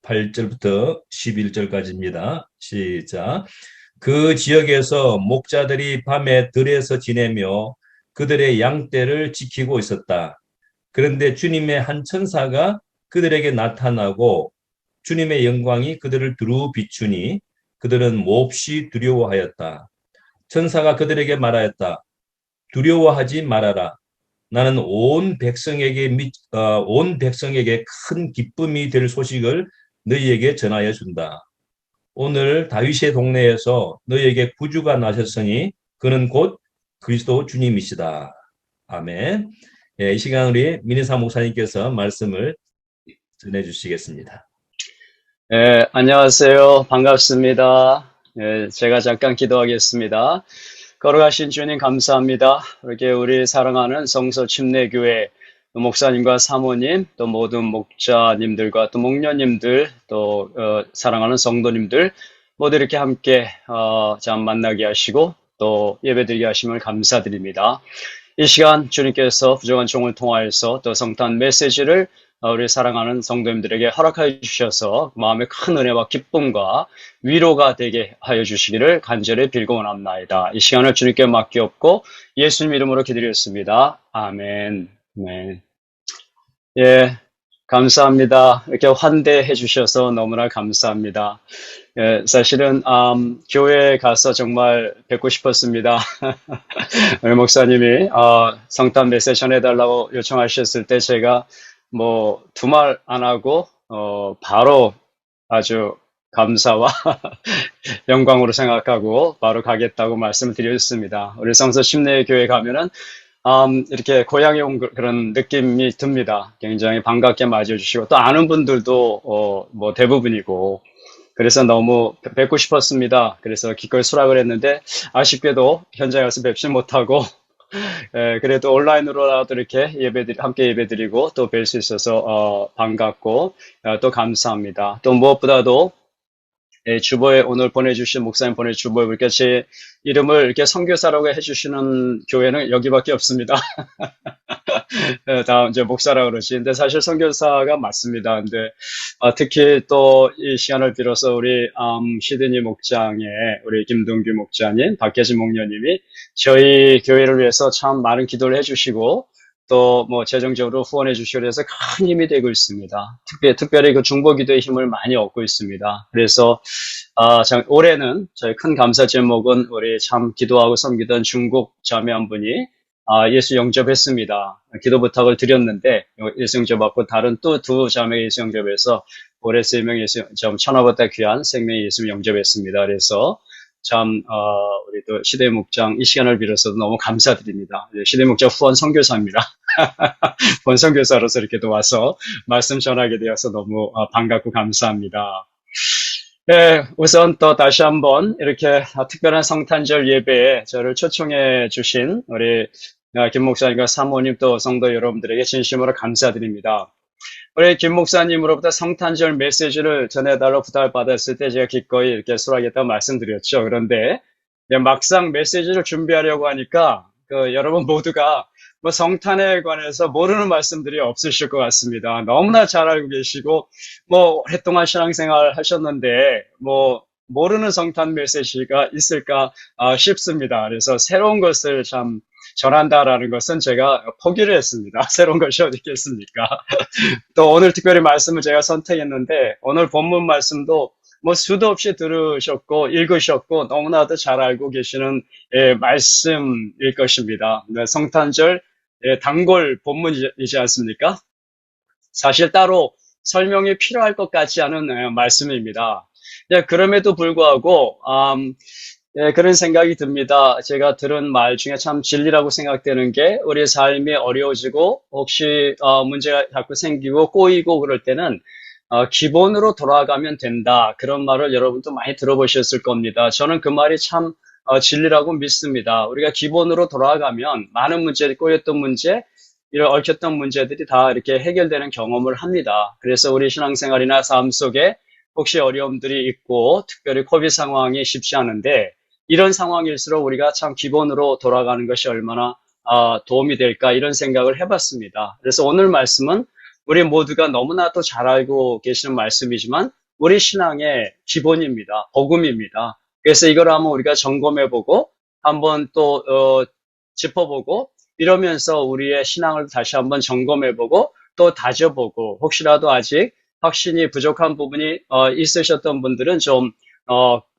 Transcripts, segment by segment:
8절부터 11절까지입니다. 시작. 그 지역에서 목자들이 밤에 들에서 지내며 그들의 양떼를 지키고 있었다. 그런데 주님의 한 천사가 그들에게 나타나고 주님의 영광이 그들을 두루 비추니 그들은 몹시 두려워하였다. 천사가 그들에게 말하였다. 두려워하지 말아라. 나는 온 백성에게 큰 기쁨이 될 소식을 너희에게 전하여 준다. 오늘 다윗의 동네에서 너희에게 구주가 나셨으니 그는 곧 그리스도 주님이시다. 아멘. 이 시간 우리 민희사 목사님께서 말씀을 전해주시겠습니다. 안녕하세요. 반갑습니다. 제가 잠깐 기도하겠습니다. 걸어가신 주님 감사합니다. 이렇게 우리 사랑하는 성서 침례교회 목사님과 사모님, 또 모든 목자님들과 또 목녀님들, 또 사랑하는 성도님들 모두 이렇게 함께 참 만나게 하시고 또 예배드리게 하심을 감사드립니다. 이 시간 주님께서 부정한 종을 통하여서 또 성탄 메시지를 우리 사랑하는 성도님들에게 허락하여 주셔서 마음의 큰 은혜와 기쁨과 위로가 되게 하여 주시기를 간절히 빌고 원합나이다. 이 시간을 주님께 맡기옵고 예수님 이름으로 기도드렸습니다. 아멘. 네. 예, 감사합니다. 이렇게 환대해 주셔서 너무나 감사합니다. 사실은 교회에 가서 정말 뵙고 싶었습니다. 우리 목사님이 성탄 메시지 전해달라고 요청하셨을 때 제가 뭐 두말 안 하고 바로 아주 감사와 영광으로 생각하고 바로 가겠다고 말씀을 드렸습니다. 우리 성서 침례교회 가면은 이렇게 고향에 온 그런 느낌이 듭니다. 굉장히 반갑게 맞아주시고 또 아는 분들도 뭐 대부분이고 그래서 너무 뵙고 싶었습니다. 그래서 기꺼이 수락을 했는데 아쉽게도 현장에 가서 뵙지 못하고 그래도 온라인으로라도 이렇게 함께 예배드리고 또 뵐 수 있어서 반갑고 또 감사합니다. 또 무엇보다도 주보에 오늘 보내주신 목사님 보내주신 주보에 이렇게 제 이름을 이렇게 선교사라고 해주시는 교회는 여기밖에 없습니다. 다음 이제 목사라 그러지. 근데 사실 선교사가 맞습니다. 근데 특히 또 이 시간을 빌어서 우리 시드니 목장의 우리 김동규 목자님, 박혜진 목녀님이 저희 교회를 위해서 참 많은 기도를 해주시고 또 뭐 재정적으로 후원해 주시고 그래서 큰 힘이 되고 있습니다. 특별히 그 중보기도의 힘을 많이 얻고 있습니다. 그래서 올해는 저희 큰 감사 제목은 우리 참 기도하고 섬기던 중국 자매 한 분이 예수 영접했습니다. 기도 부탁을 드렸는데 예수 영접받고 다른 또 두 자매 예수 영접해서 올해 3명 예수 천하보다 귀한 생명 예수 영접했습니다. 그래서 참 우리 또 시대 목장 이 시간을 빌어서도 너무 감사드립니다. 시대 목장 후원 선교사입니다. 후원 선교사로서 이렇게 또 와서 말씀 전하게 되어서 너무 반갑고 감사합니다. 네, 우선 또 다시 한번 이렇게 특별한 성탄절 예배에 저를 초청해 주신 우리 김 목사님과 사모님 또 성도 여러분들에게 진심으로 감사드립니다. 우리 김 목사님으로부터 성탄절 메시지를 전해달라고 부탁받았을 때 제가 기꺼이 이렇게 수락했다고 말씀드렸죠. 그런데 막상 메시지를 준비하려고 하니까 여러분 모두가 뭐 성탄에 관해서 모르는 말씀들이 없으실 것 같습니다. 너무나 잘 알고 계시고 뭐 오랫동안 신앙생활 하셨는데 뭐 모르는 성탄 메시지가 있을까 싶습니다. 그래서 새로운 것을 참 전한다라는 것은 제가 포기를 했습니다. 새로운 것이 어디 있겠습니까? 또 오늘 특별히 말씀을 제가 선택했는데 오늘 본문 말씀도 뭐 수도 없이 들으셨고 읽으셨고 너무나도 잘 알고 계시는 말씀일 것입니다. 성탄절 단골 본문이지 않습니까? 사실 따로 설명이 필요할 것 같지 않은 말씀입니다. 그럼에도 불구하고 그런 생각이 듭니다. 제가 들은 말 중에 참 진리라고 생각되는 게 우리 삶이 어려워지고 혹시 문제가 자꾸 생기고 꼬이고 그럴 때는 기본으로 돌아가면 된다. 그런 말을 여러분도 많이 들어보셨을 겁니다. 저는 그 말이 참 진리라고 믿습니다. 우리가 기본으로 돌아가면 많은 문제들이 꼬였던 문제, 이런 얽혔던 문제들이 다 이렇게 해결되는 경험을 합니다. 그래서 우리 신앙생활이나 삶 속에 혹시 어려움들이 있고 특별히 코비드 상황이 쉽지 않은데 이런 상황일수록 우리가 참 기본으로 돌아가는 것이 얼마나 도움이 될까 이런 생각을 해봤습니다. 그래서 오늘 말씀은 우리 모두가 너무나도 잘 알고 계시는 말씀이지만 우리 신앙의 기본입니다. 복음입니다. 그래서 이걸 한번 우리가 점검해보고 한번 또 짚어보고 이러면서 우리의 신앙을 다시 한번 점검해보고 또 다져보고 혹시라도 아직 확신이 부족한 부분이 있으셨던 분들은 좀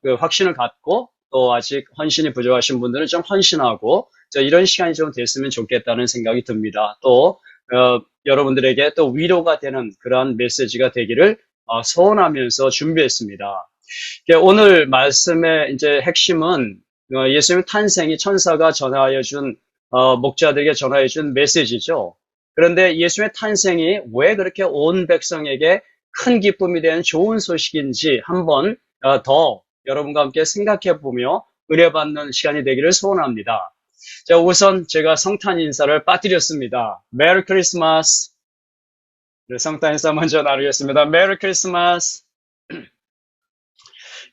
그 확신을 갖고 또 아직 헌신이 부족하신 분들은 좀 헌신하고 이런 시간이 좀 됐으면 좋겠다는 생각이 듭니다. 또 여러분들에게 또 위로가 되는 그러한 메시지가 되기를 소원하면서 준비했습니다. 오늘 말씀의 이제 핵심은 예수님 탄생이 천사가 전하여 준 목자들에게 전하여 준 메시지죠. 그런데 예수님의 탄생이 왜 그렇게 온 백성에게 큰 기쁨이 되는 좋은 소식인지 한번 더 여러분과 함께 생각해 보며 은혜받는 시간이 되기를 소원합니다. 자, 우선 제가 성탄 인사를 빠뜨렸습니다. 메리 크리스마스. 성탄 인사 먼저 나누겠습니다. 메리 크리스마스.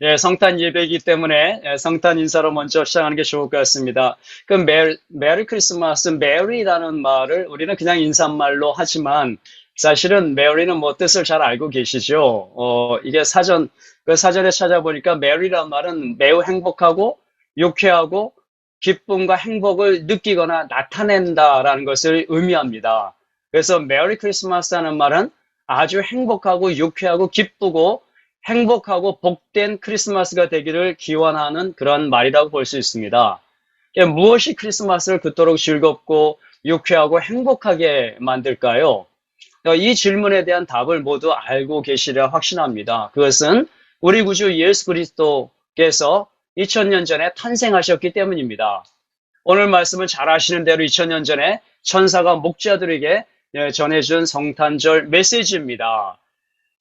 예, 성탄 예배이기 때문에 성탄 인사로 먼저 시작하는 게 좋을 것 같습니다. 그 메리 크리스마스, 메리라는 말을 우리는 그냥 인사말로 하지만 사실은 메리는 뭐 뜻을 잘 알고 계시죠. 이게 사전에 찾아보니까 메리라는 말은 매우 행복하고 유쾌하고 기쁨과 행복을 느끼거나 나타낸다라는 것을 의미합니다. 그래서 메리 크리스마스라는 말은 아주 행복하고 유쾌하고 기쁘고 행복하고 복된 크리스마스가 되기를 기원하는 그런 말이라고 볼 수 있습니다. 무엇이 크리스마스를 그토록 즐겁고 유쾌하고 행복하게 만들까요? 이 질문에 대한 답을 모두 알고 계시리라 확신합니다. 그것은 우리 구주 예수 그리스도께서 2000년 전에 탄생하셨기 때문입니다. 오늘 말씀을 잘 아시는 대로 2000년 전에 천사가 목자들에게 전해준 성탄절 메시지입니다.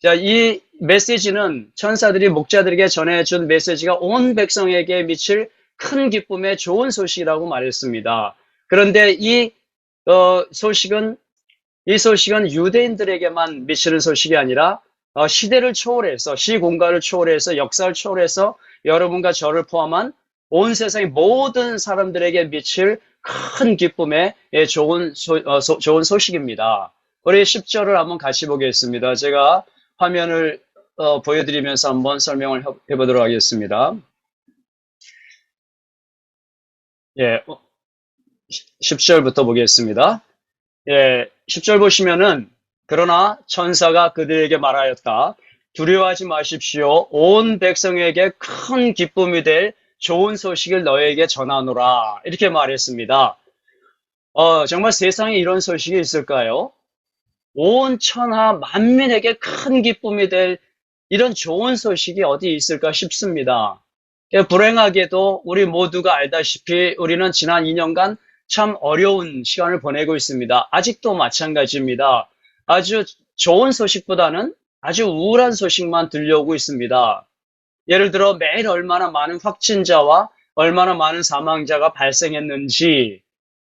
자, 이 메시지는 천사들이 목자들에게 전해준 메시지가 온 백성에게 미칠 큰 기쁨의 좋은 소식이라고 말했습니다. 그런데 이 소식은 유대인들에게만 미치는 소식이 아니라 시대를 초월해서 시공간을 초월해서 역사를 초월해서 여러분과 저를 포함한 온 세상의 모든 사람들에게 미칠 큰 기쁨의 좋은 소식입니다. 우리 10절을 한번 같이 보겠습니다. 제가 화면을 보여드리면서 한번 설명을 해보도록 하겠습니다. 예, 10절부터 보겠습니다. 예, 10절 보시면은 그러나 천사가 그들에게 말하였다. 두려워하지 마십시오. 온 백성에게 큰 기쁨이 될 좋은 소식을 너에게 전하노라. 이렇게 말했습니다. 정말 세상에 이런 소식이 있을까요? 온 천하 만민에게 큰 기쁨이 될 이런 좋은 소식이 어디 있을까 싶습니다. 불행하게도 우리 모두가 알다시피 우리는 지난 2년간 참 어려운 시간을 보내고 있습니다. 아직도 마찬가지입니다. 아주 좋은 소식보다는 아주 우울한 소식만 들려오고 있습니다. 예를 들어 매일 얼마나 많은 확진자와 얼마나 많은 사망자가 발생했는지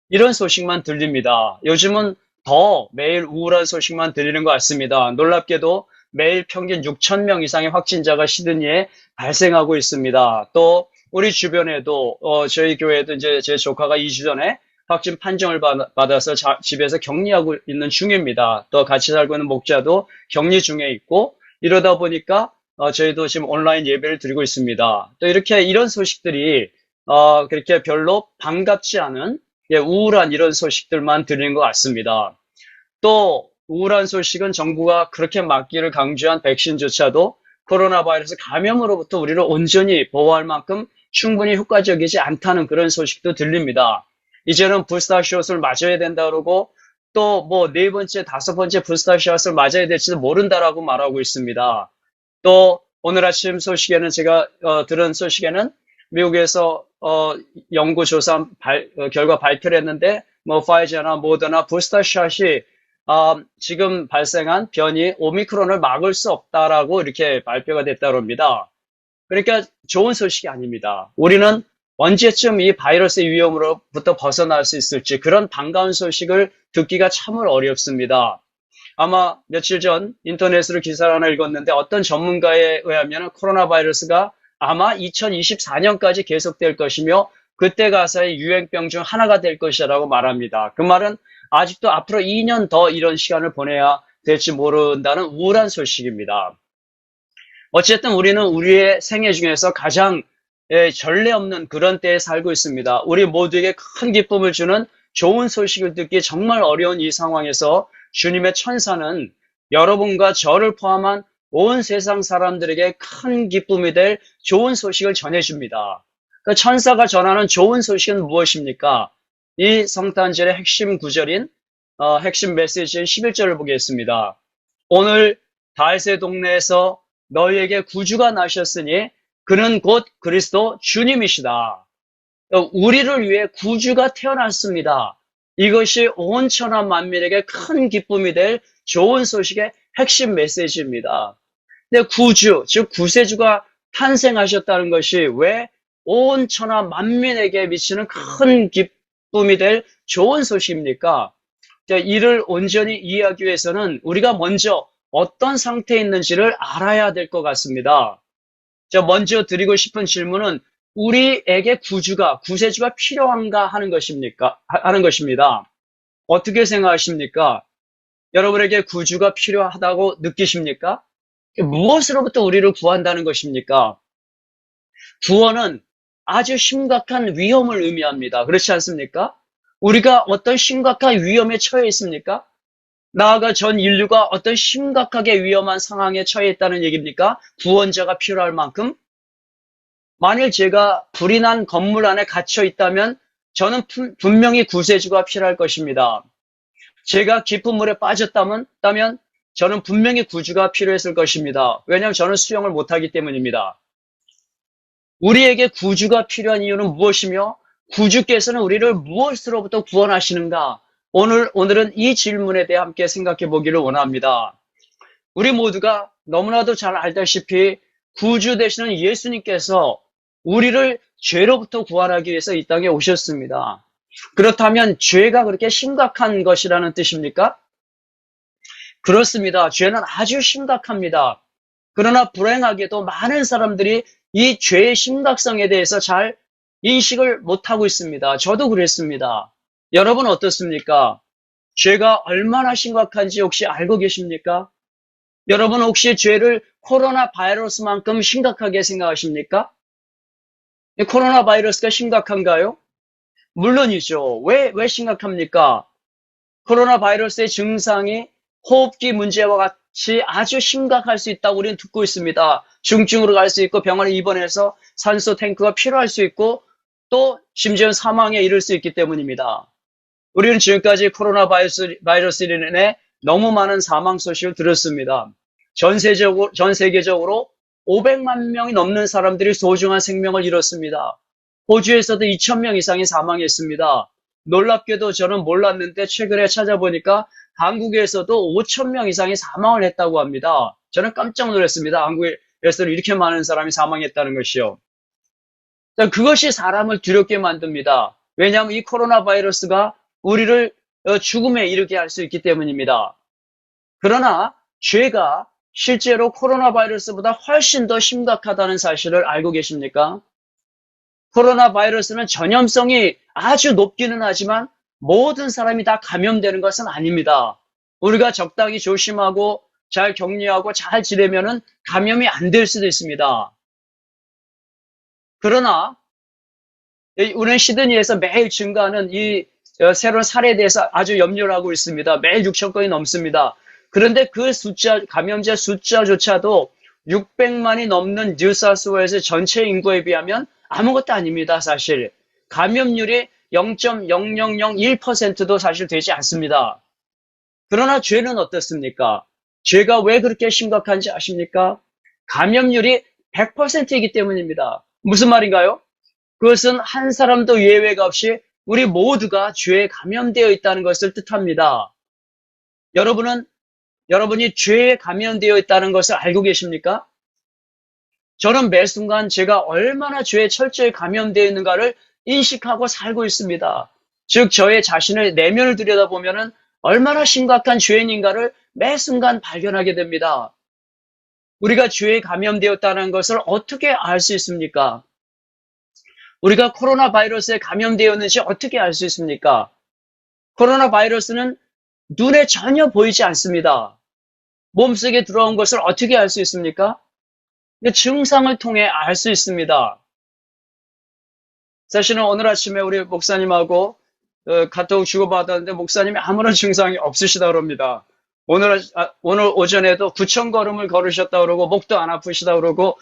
이런 소식만 들립니다. 요즘은 더 매일 우울한 소식만 들리는 것 같습니다. 놀랍게도 매일 평균 6,000명 이상의 확진자가 시드니에 발생하고 있습니다. 또 우리 주변에도 저희 교회에도 이제 제 조카가 2주 전에 확진 판정을 받아서 집에서 격리하고 있는 중입니다. 또 같이 살고 있는 목자도 격리 중에 있고 이러다 보니까 저희도 지금 온라인 예배를 드리고 있습니다. 또 이렇게 이런 소식들이 그렇게 별로 반갑지 않은 우울한 이런 소식들만 들리는 것 같습니다. 또 우울한 소식은 정부가 그렇게 막기를 강조한 백신조차도 코로나 바이러스 감염으로부터 우리를 온전히 보호할 만큼 충분히 효과적이지 않다는 그런 소식도 들립니다. 이제는 부스터샷을 맞아야 된다 그러고 또 뭐 4번째, 5번째 부스터샷을 맞아야 될지도 모른다라고 말하고 있습니다. 또 오늘 아침 소식에는 제가 들은 소식에는 미국에서 연구 조사 결과 발표를 했는데 뭐 파이저나 모더나 부스터샷이 지금 발생한 변이 오미크론을 막을 수 없다라고 이렇게 발표가 됐다고 합니다. 그러니까 좋은 소식이 아닙니다. 우리는 언제쯤 이 바이러스의 위험으로부터 벗어날 수 있을지 그런 반가운 소식을 듣기가 참으로 어렵습니다. 아마 며칠 전 인터넷으로 기사를 하나 읽었는데 어떤 전문가에 의하면 코로나 바이러스가 아마 2024년까지 계속될 것이며 그때 가서의 유행병 중 하나가 될 것이라고 말합니다. 그 말은 아직도 앞으로 2년 더 이런 시간을 보내야 될지 모른다는 우울한 소식입니다. 어쨌든 우리는 우리의 생애 중에서 가장 전례 없는 그런 때에 살고 있습니다. 우리 모두에게 큰 기쁨을 주는 좋은 소식을 듣기 정말 어려운 이 상황에서 주님의 천사는 여러분과 저를 포함한 온 세상 사람들에게 큰 기쁨이 될 좋은 소식을 전해줍니다. 그 천사가 전하는 좋은 소식은 무엇입니까? 이 성탄절의 핵심 구절인 핵심 메시지인 11절을 보겠습니다. 오늘 다윗의 동네에서 너희에게 구주가 나셨으니 그는 곧 그리스도 주님이시다. 우리를 위해 구주가 태어났습니다. 이것이 온 천하 만민에게 큰 기쁨이 될 좋은 소식의 핵심 메시지입니다. 근데 구주, 즉 구세주가 탄생하셨다는 것이 왜 온 천하 만민에게 미치는 큰 기쁨이 될 좋은 소식입니까? 이를 온전히 이해하기 위해서는 우리가 먼저 어떤 상태에 있는지를 알아야 될 것 같습니다. 먼저 드리고 싶은 질문은 우리에게 구세주가 필요한가 하는 것입니다. 어떻게 생각하십니까? 여러분에게 구주가 필요하다고 느끼십니까? 무엇으로부터 우리를 구한다는 것입니까? 구원은 아주 심각한 위험을 의미합니다. 그렇지 않습니까? 우리가 어떤 심각한 위험에 처해 있습니까? 나아가 전 인류가 어떤 심각하게 위험한 상황에 처해 있다는 얘기입니까? 구원자가 필요할 만큼? 만일 제가 불이 난 건물 안에 갇혀 있다면 저는 분명히 구세주가 필요할 것입니다. 제가 깊은 물에 빠졌다면 저는 분명히 구주가 필요했을 것입니다. 왜냐하면 저는 수영을 못하기 때문입니다. 우리에게 구주가 필요한 이유는 무엇이며 구주께서는 우리를 무엇으로부터 구원하시는가? 오늘은 이 질문에 대해 함께 생각해 보기를 원합니다. 우리 모두가 너무나도 잘 알다시피 구주 되시는 예수님께서 우리를 죄로부터 구원하기 위해서 이 땅에 오셨습니다. 그렇다면 죄가 그렇게 심각한 것이라는 뜻입니까? 그렇습니다. 죄는 아주 심각합니다. 그러나 불행하게도 많은 사람들이 이 죄의 심각성에 대해서 잘 인식을 못하고 있습니다. 저도 그랬습니다. 여러분 어떻습니까? 죄가 얼마나 심각한지 혹시 알고 계십니까? 여러분 혹시 죄를 코로나 바이러스만큼 심각하게 생각하십니까? 코로나 바이러스가 심각한가요? 물론이죠. 왜 심각합니까? 코로나 바이러스의 증상이 호흡기 문제와 같이 아주 심각할 수 있다고 우리는 듣고 있습니다. 중증으로 갈 수 있고 병원에 입원해서 산소 탱크가 필요할 수 있고 또 심지어 사망에 이를 수 있기 때문입니다. 우리는 지금까지 코로나 바이러스로 인해 너무 많은 사망 소식을 들었습니다. 전 세계적으로 500만 명이 넘는 사람들이 소중한 생명을 잃었습니다. 호주에서도 2,000명 이상이 사망했습니다. 놀랍게도 저는 몰랐는데 최근에 찾아보니까 한국에서도 5,000명 이상이 사망을 했다고 합니다. 저는 깜짝 놀랐습니다. 한국에서는 이렇게 많은 사람이 사망했다는 것이요. 그것이 사람을 두렵게 만듭니다. 왜냐하면 이 코로나 바이러스가 우리를 죽음에 이르게 할 수 있기 때문입니다. 그러나 죄가 실제로 코로나 바이러스보다 훨씬 더 심각하다는 사실을 알고 계십니까? 코로나 바이러스는 전염성이 아주 높기는 하지만 모든 사람이 다 감염되는 것은 아닙니다. 우리가 적당히 조심하고 잘 격리하고 잘 지내면은 감염이 안 될 수도 있습니다. 그러나 우리는 시드니에서 매일 증가하는 이 새로운 사례에 대해서 아주 염려를 하고 있습니다. 매일 6천 건이 넘습니다. 그런데 그 감염자 숫자조차도 600만이 넘는 뉴사우스웨일스 전체 인구에 비하면 아무것도 아닙니다, 사실. 감염률이 0.0001%도 사실 되지 않습니다. 그러나 죄는 어떻습니까? 죄가 왜 그렇게 심각한지 아십니까? 감염률이 100%이기 때문입니다. 무슨 말인가요? 그것은 한 사람도 예외가 없이 우리 모두가 죄에 감염되어 있다는 것을 뜻합니다. 여러분이 죄에 감염되어 있다는 것을 알고 계십니까? 저는 매 순간 제가 얼마나 죄에 철저히 감염되어 있는가를 인식하고 살고 있습니다. 즉 저의 자신의 내면을 들여다보면 얼마나 심각한 죄인인가를 매 순간 발견하게 됩니다. 우리가 죄에 감염되었다는 것을 어떻게 알 수 있습니까? 우리가 코로나 바이러스에 감염되었는지 어떻게 알 수 있습니까? 코로나 바이러스는 눈에 전혀 보이지 않습니다. 몸속에 들어온 것을 어떻게 알 수 있습니까? 증상을 통해 알 수 있습니다. 사실은 오늘 아침에 우리 목사님하고 카톡 주고받았는데 목사님이 아무런 증상이 없으시다 그럽니다. 오늘 오전에도 9,000걸음을 걸으셨다 그러고 목도 안 아프시다 그러고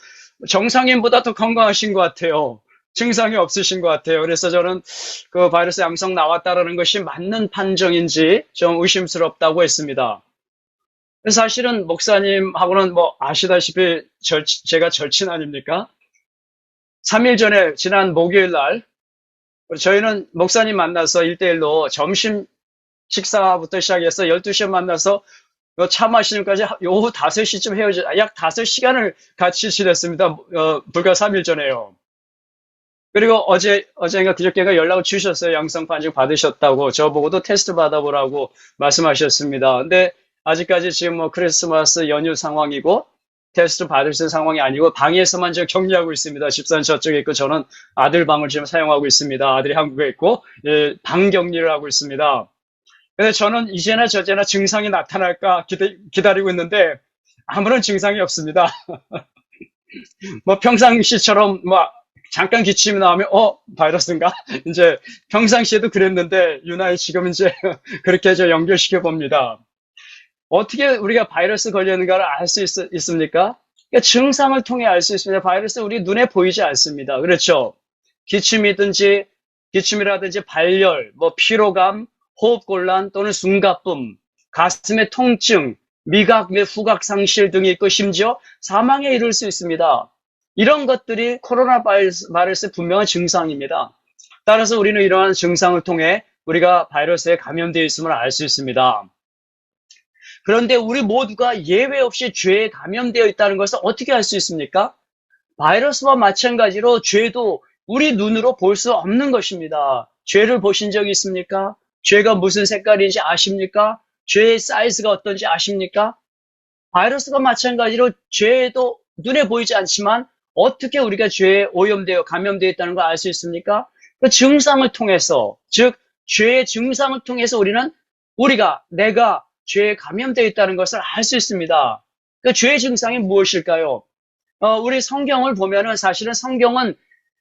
정상인보다 더 건강하신 것 같아요. 증상이 없으신 것 같아요. 그래서 저는 그 바이러스 양성 나왔다라는 것이 맞는 판정인지 좀 의심스럽다고 했습니다. 사실은 목사님하고는 뭐 아시다시피 제가 절친 아닙니까? 3일 전에 지난 목요일 날 저희는 목사님 만나서 1대1로 점심 식사부터 시작해서 12시에 만나서 차 마시는까지 오후 5시쯤 헤어져 약 5시간을 같이 지냈습니다. 불과 3일 전에요. 그리고 어제인가 그저께가 연락을 주셨어요. 양성 판정 받으셨다고. 저보고도 테스트 받아보라고 말씀하셨습니다. 근데 아직까지 지금 뭐 크리스마스 연휴 상황이고 테스트 받을 수 있는 상황이 아니고 방에서만 지금 격리하고 있습니다. 집사는 저쪽에 있고 저는 아들 방을 지금 사용하고 있습니다. 아들이 한국에 있고 방 격리를 하고 있습니다. 근데 저는 이제나 저제나 증상이 나타날까 기다리고 있는데 아무런 증상이 없습니다. 뭐 평상시처럼 뭐 잠깐 기침이 나오면 바이러스인가? 이제 평상시에도 그랬는데 유난히 지금 이제 그렇게 저 연결시켜 봅니다. 어떻게 우리가 바이러스 걸렸는가를 알 수 있습니까? 그러니까 증상을 통해 알 수 있습니다. 바이러스 우리 눈에 보이지 않습니다. 그렇죠? 기침이라든지 발열, 뭐 피로감, 호흡곤란 또는 숨가쁨, 가슴의 통증, 미각 및 후각 상실 등이 있고 심지어 사망에 이를 수 있습니다. 이런 것들이 코로나 바이러스의 분명한 증상입니다. 따라서 우리는 이러한 증상을 통해 우리가 바이러스에 감염되어 있음을 알 수 있습니다. 그런데 우리 모두가 예외 없이 죄에 감염되어 있다는 것을 어떻게 알 수 있습니까? 바이러스와 마찬가지로 죄도 우리 눈으로 볼 수 없는 것입니다. 죄를 보신 적이 있습니까? 죄가 무슨 색깔인지 아십니까? 죄의 사이즈가 어떤지 아십니까? 바이러스가 마찬가지로 죄도 눈에 보이지 않지만 어떻게 우리가 죄에 오염되어 감염되어 있다는 걸 알 수 있습니까? 그 증상을 통해서, 즉 죄의 증상을 통해서 내가 죄에 감염되어 있다는 것을 알 수 있습니다. 그 죄의 증상이 무엇일까요? 우리 성경을 보면은 사실은 성경은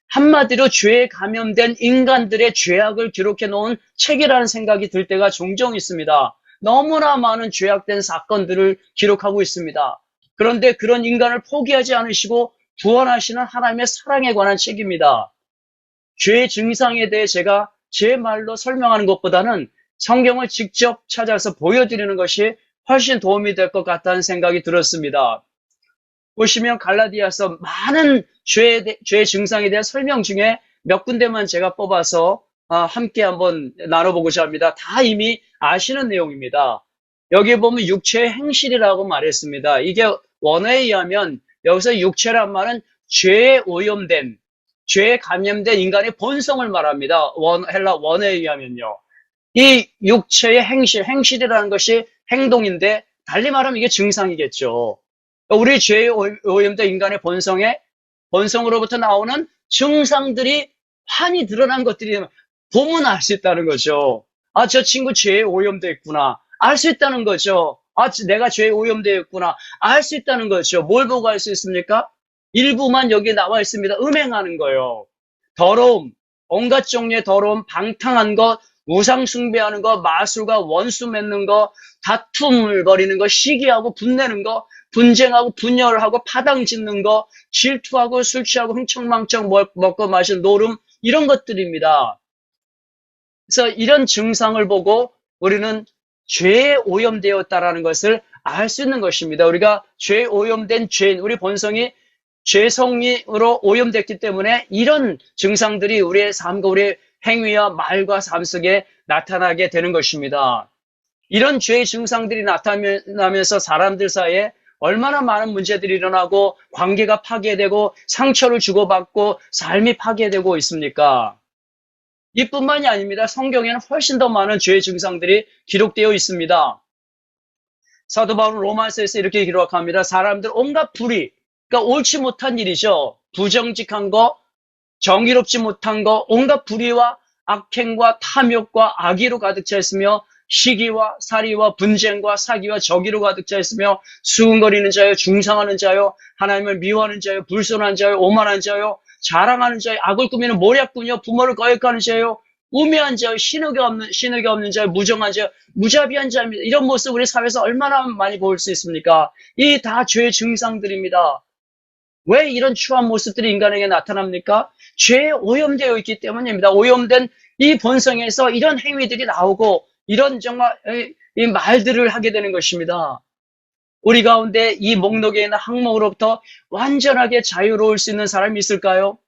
한마디로 죄에 감염된 인간들의 죄악을 기록해 놓은 책이라는 생각이 들 때가 종종 있습니다. 너무나 많은 죄악된 사건들을 기록하고 있습니다. 그런데 그런 인간을 포기하지 않으시고 구원하시는 하나님의 사랑에 관한 책입니다. 죄의 증상에 대해 제가 제 말로 설명하는 것보다는 성경을 직접 찾아서 보여드리는 것이 훨씬 도움이 될 것 같다는 생각이 들었습니다. 보시면 갈라디아서 많은 죄의 증상에 대한 설명 중에 몇 군데만 제가 뽑아서 함께 한번 나눠보고자 합니다. 다 이미 아시는 내용입니다. 여기에 보면 육체의 행실이라고 말했습니다. 이게 원어에 의하면 여기서 육체란 말은 죄에 오염된, 죄에 감염된 인간의 본성을 말합니다. 헬라 원어에 의하면요. 이 육체의 행실이라는 것이 행동인데 달리 말하면 이게 증상이겠죠. 우리 죄에 오염된 인간의 본성으로부터 나오는 증상들이 환히 드러난 것들이 보면 알 수 있다는 거죠. 저 친구 죄에 오염되어 있구나. 알 수 있다는 거죠. 내가 죄에 오염되어 있구나. 알 수 있다는 거죠. 뭘 보고 알 수 있습니까? 일부만 여기 나와 있습니다. 음행하는 거요. 더러움, 온갖 종류의 더러움, 방탕한 것, 우상 숭배하는 거, 마술과 원수 맺는 거, 다툼을 벌이는 거, 시기하고 분내는 거, 분쟁하고 분열하고 파당 짓는 거, 질투하고 술 취하고 흥청망청 먹고 마시는 노름, 이런 것들입니다. 그래서 이런 증상을 보고 우리는 죄에 오염되었다라는 것을 알 수 있는 것입니다. 우리가 죄에 오염된 죄인, 우리 본성이 죄성으로 오염됐기 때문에 이런 증상들이 우리의 삶과 우리의 행위와 말과 삶 속에 나타나게 되는 것입니다. 이런 죄의 증상들이 나타나면서 사람들 사이에 얼마나 많은 문제들이 일어나고 관계가 파괴되고 상처를 주고받고 삶이 파괴되고 있습니까? 이뿐만이 아닙니다. 성경에는 훨씬 더 많은 죄의 증상들이 기록되어 있습니다. 사도 바울은 로마서에서 이렇게 기록합니다. 사람들 온갖 불의, 그러니까 옳지 못한 일이죠. 부정직한 거, 정의롭지 못한 거, 온갖 불의와 악행과 탐욕과 악의로 가득 차 있으며 시기와 살이와 분쟁과 사기와 저기로 가득 차 있으며 수군거리는 자요, 중상하는 자요, 하나님을 미워하는 자요, 불손한 자요, 오만한 자요, 자랑하는 자요, 악을 꾸미는 모략꾼이요, 부모를 거역하는 자요, 우매한 자요, 신의가 없는 자요, 무정한 자요, 무자비한 자입니다. 이런 모습 우리 사회에서 얼마나 많이 볼 수 있습니까? 이 다 죄의 증상들입니다. 왜 이런 추한 모습들이 인간에게 나타납니까? 죄에 오염되어 있기 때문입니다. 오염된 이 본성에서 이런 행위들이 나오고 이런 정말 이 말들을 하게 되는 것입니다. 우리 가운데 이 목록에 있는 항목으로부터 완전하게 자유로울 수 있는 사람이 있을까요?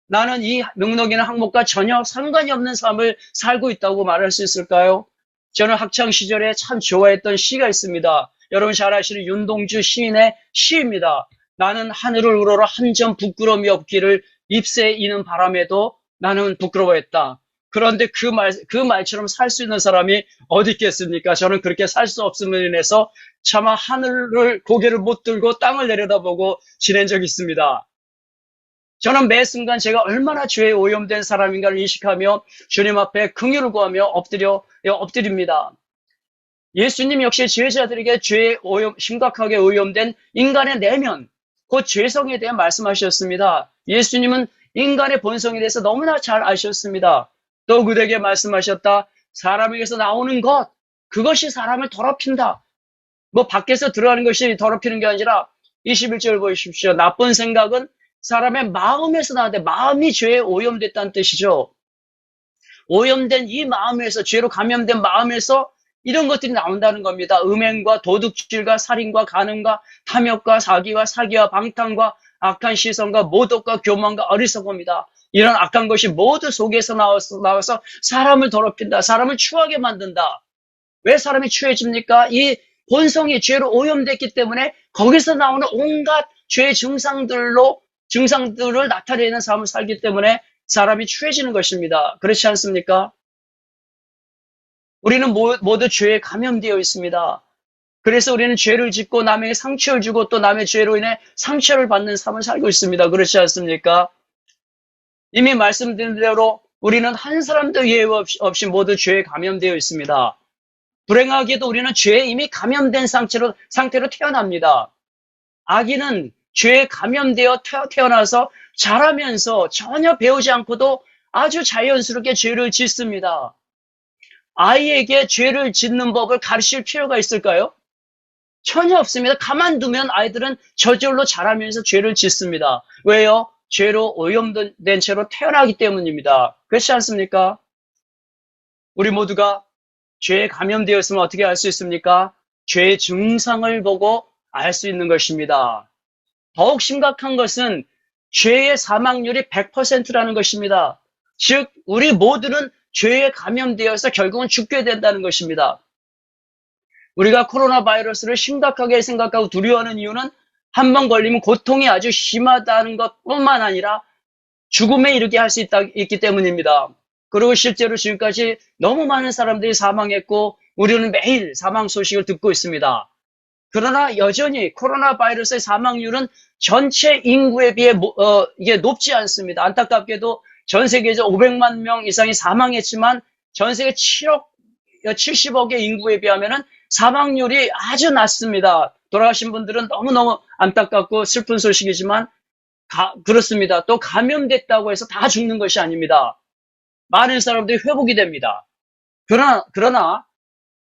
나는 이 목록에 있는 항목과 전혀 상관이 없는 삶을 살고 있다고 말할 수 있을까요? 저는 학창 시절에 참 좋아했던 시가 있습니다. 여러분 잘 아시는 윤동주 시인의 시입니다. 나는 하늘을 우러러 한 점 부끄러움이 없기를 잎새에 이는 바람에도 나는 부끄러워했다. 그런데 그 말처럼 살 수 있는 사람이 어디 있겠습니까? 저는 그렇게 살 수 없음으로 인해서 차마 하늘을 고개를 못 들고 땅을 내려다보고 지낸 적이 있습니다. 저는 매 순간 제가 얼마나 죄에 오염된 사람인가를 인식하며 주님 앞에 긍휼을 구하며 엎드립니다. 예수님 역시 제자들에게 죄에 심각하게 오염된 인간의 내면, 곧 죄성에 대해 말씀하셨습니다. 예수님은 인간의 본성에 대해서 너무나 잘 아셨습니다. 또 그들에게 말씀하셨다. 사람에게서 나오는 것, 그것이 사람을 더럽힌다. 뭐 밖에서 들어가는 것이 더럽히는 게 아니라 21절 보십시오. 나쁜 생각은 사람의 마음에서 나는데 마음이 죄에 오염됐다는 뜻이죠. 오염된 이 마음에서, 죄로 감염된 마음에서 이런 것들이 나온다는 겁니다. 음행과 도둑질과 살인과 간음과 탐욕과 사기와 방탕과 악한 시선과 모독과 교만과 어리석음이다. 이런 악한 것이 모두 속에서 나와서 사람을 더럽힌다. 사람을 추하게 만든다. 왜 사람이 추해집니까? 이 본성이 죄로 오염됐기 때문에 거기서 나오는 온갖 죄의 증상들을 나타내는 삶을 살기 때문에 사람이 추해지는 것입니다. 그렇지 않습니까? 우리는 모두 죄에 감염되어 있습니다. 그래서 우리는 죄를 짓고 남에게 상처를 주고 또 남의 죄로 인해 상처를 받는 삶을 살고 있습니다. 그렇지 않습니까? 이미 말씀드린 대로 우리는 한 사람도 예외 없이 모두 죄에 감염되어 있습니다. 불행하게도 우리는 죄에 이미 감염된 상태로 태어납니다. 아기는 죄에 감염되어 태어나서 자라면서 전혀 배우지 않고도 아주 자연스럽게 죄를 짓습니다. 아이에게 죄를 짓는 법을 가르칠 필요가 있을까요? 전혀 없습니다. 가만두면 아이들은 저절로 자라면서 죄를 짓습니다. 왜요? 죄로 오염된 채로 태어나기 때문입니다. 그렇지 않습니까? 우리 모두가 죄에 감염되었으면 어떻게 알 수 있습니까? 죄의 증상을 보고 알 수 있는 것입니다. 더욱 심각한 것은 죄의 사망률이 100%라는 것입니다. 즉 우리 모두는 죄에 감염되어서 결국은 죽게 된다는 것입니다. 우리가 코로나 바이러스를 심각하게 생각하고 두려워하는 이유는 한 번 걸리면 고통이 아주 심하다는 것뿐만 아니라 죽음에 이르게 할 수 있기 때문입니다. 그리고 실제로 지금까지 너무 많은 사람들이 사망했고 우리는 매일 사망 소식을 듣고 있습니다. 그러나 여전히 코로나 바이러스의 사망률은 전체 인구에 비해 이게 높지 않습니다. 안타깝게도 전 세계에서 500만 명 이상이 사망했지만 전 세계 70억의 인구에 비하면은 사망률이 아주 낮습니다. 돌아가신 분들은 너무너무 안타깝고 슬픈 소식이지만 그렇습니다. 또 감염됐다고 해서 다 죽는 것이 아닙니다. 많은 사람들이 회복이 됩니다. 그러나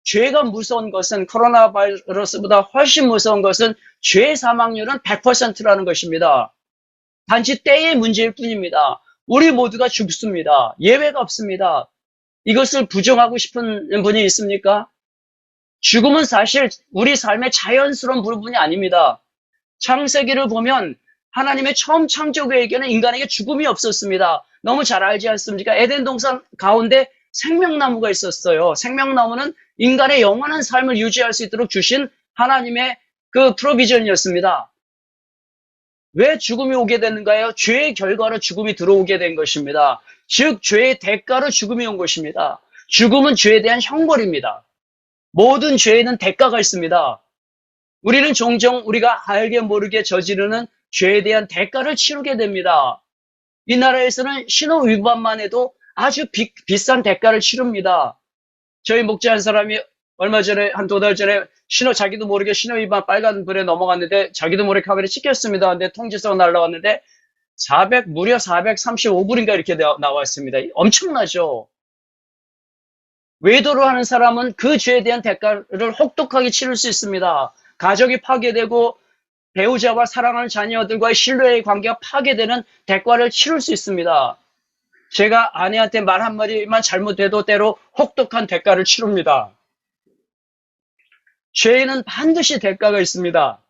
죄가 무서운 것은 코로나 바이러스보다 훨씬 무서운 것은 죄 사망률은 100%라는 것입니다. 단지 때의 문제일 뿐입니다. 우리 모두가 죽습니다. 예외가 없습니다. 이것을 부정하고 싶은 분이 있습니까? 죽음은 사실 우리 삶의 자연스러운 부분이 아닙니다. 창세기를 보면 하나님의 처음 창조계에게는 인간에게 죽음이 없었습니다. 너무 잘 알지 않습니까? 에덴 동산 가운데 생명나무가 있었어요. 생명나무는 인간의 영원한 삶을 유지할 수 있도록 주신 하나님의 그 프로비전이었습니다. 왜 죽음이 오게 됐는가요? 죄의 결과로 죽음이 들어오게 된 것입니다. 즉 죄의 대가로 죽음이 온 것입니다. 죽음은 죄에 대한 형벌입니다. 모든 죄에는 대가가 있습니다. 우리는 종종 우리가 알게 모르게 저지르는 죄에 대한 대가를 치르게 됩니다. 이 나라에서는 신호 위반만 해도 아주 비싼 대가를 치릅니다. 저희 목자 한 사람이 얼마 전에, 한 두 달 전에 자기도 모르게 신호위반 빨간불에 넘어갔는데, 자기도 모르게 카메라에 찍혔습니다. 근데 통지서가 날라왔는데, 무려 435불인가 이렇게 나왔습니다. 엄청나죠? 외도를 하는 사람은 그 죄에 대한 대가를 혹독하게 치를 수 있습니다. 가족이 파괴되고 배우자와 사랑하는 자녀들과의 신뢰의 관계가 파괴되는 대가를 치를 수 있습니다. 제가 아내한테 말 한마디만 잘못해도 때로 혹독한 대가를 치릅니다. 죄에는 반드시 대가가 있습니다.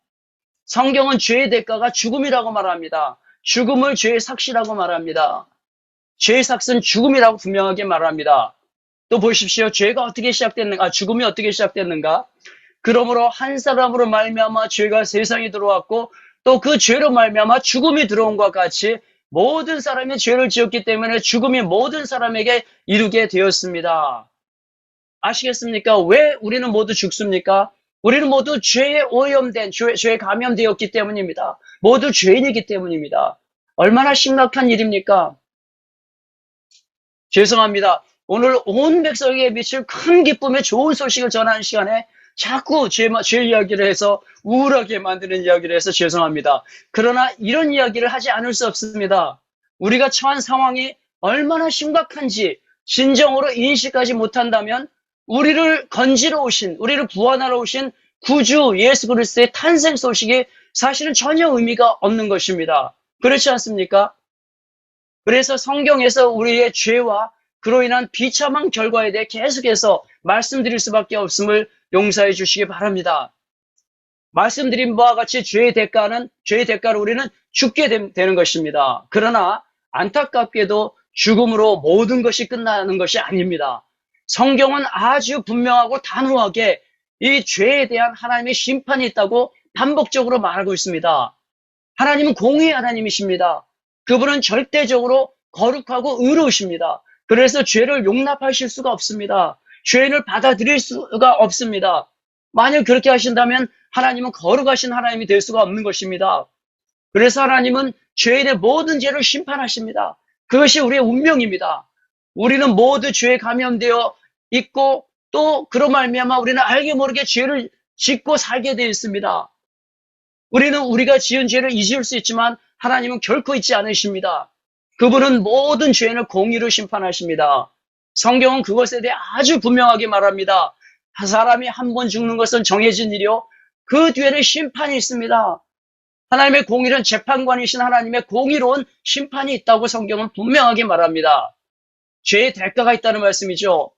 성경은 죄의 대가가 죽음이라고 말합니다. 죽음을 죄의 삭시라고 말합니다. 죄의 삭은 죽음이라고 분명하게 말합니다. 또 보십시오. 죽음이 어떻게 시작됐는가? 그러므로 한 사람으로 말미암아 죄가 세상에 들어왔고 또 그 죄로 말미암아 죽음이 들어온 것과 같이 모든 사람이 죄를 지었기 때문에 죽음이 모든 사람에게 이르게 되었습니다. 아시겠습니까? 왜 우리는 모두 죽습니까? 우리는 모두 죄에 오염된, 죄에 감염되었기 때문입니다. 모두 죄인이기 때문입니다. 얼마나 심각한 일입니까? 죄송합니다. 오늘 온 백성에게 미칠 큰 기쁨의 좋은 소식을 전하는 시간에 자꾸 죄 이야기를 해서 우울하게 만드는 이야기를 해서 죄송합니다. 그러나 이런 이야기를 하지 않을 수 없습니다. 우리가 처한 상황이 얼마나 심각한지 진정으로 인식하지 못한다면 우리를 건지러 오신, 우리를 구원하러 오신 구주 예수 그리스도의 탄생 소식이 사실은 전혀 의미가 없는 것입니다. 그렇지 않습니까? 그래서 성경에서 우리의 죄와 그로 인한 비참한 결과에 대해 계속해서 말씀드릴 수밖에 없음을 용서해 주시기 바랍니다. 말씀드린 바와 같이 죄의 대가로 우리는 죽게 되는 것입니다. 그러나 안타깝게도 죽음으로 모든 것이 끝나는 것이 아닙니다. 성경은 아주 분명하고 단호하게 이 죄에 대한 하나님의 심판이 있다고 반복적으로 말하고 있습니다. 하나님은 공의의 하나님이십니다. 그분은 절대적으로 거룩하고 의로우십니다. 그래서 죄를 용납하실 수가 없습니다. 죄인을 받아들일 수가 없습니다. 만약 그렇게 하신다면 하나님은 거룩하신 하나님이 될 수가 없는 것입니다. 그래서 하나님은 죄인의 모든 죄를 심판하십니다. 그것이 우리의 운명입니다. 우리는 모두 죄에 감염되어 있고 또 그로 말미암아 우리는 알게 모르게 죄를 짓고 살게 되어 있습니다. 우리는 우리가 지은 죄를 잊을 수 있지만 하나님은 결코 잊지 않으십니다. 그분은 모든 죄인을 공의로 심판하십니다. 성경은 그것에 대해 아주 분명하게 말합니다. 사람이 한 번 죽는 것은 정해진 일이요. 그 뒤에는 심판이 있습니다. 하나님의 공의는 재판관이신 하나님의 공의로운 심판이 있다고 성경은 분명하게 말합니다. 죄의 대가가 있다는 말씀이죠.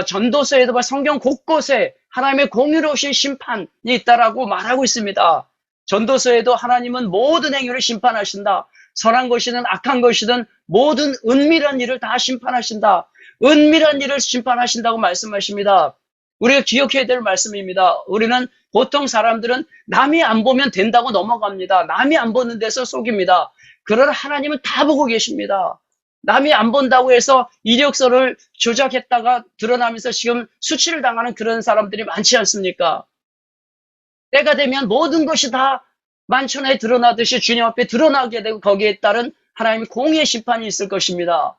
전도서에도 봐 성경 곳곳에 하나님의 공의로우신 심판이 있다라고 말하고 있습니다. 전도서에도 하나님은 모든 행위를 심판하신다. 선한 것이든 악한 것이든 모든 은밀한 일을 다 심판하신다. 은밀한 일을 심판하신다고 말씀하십니다. 우리가 기억해야 될 말씀입니다. 우리는 보통 사람들은 남이 안 보면 된다고 넘어갑니다. 남이 안 보는 데서 속입니다. 그러나 하나님은 다 보고 계십니다. 남이 안 본다고 해서 이력서를 조작했다가 드러나면서 지금 수치를 당하는 그런 사람들이 많지 않습니까? 때가 되면 모든 것이 다 만천하에 드러나듯이 주님 앞에 드러나게 되고 거기에 따른 하나님의 공의의 심판이 있을 것입니다.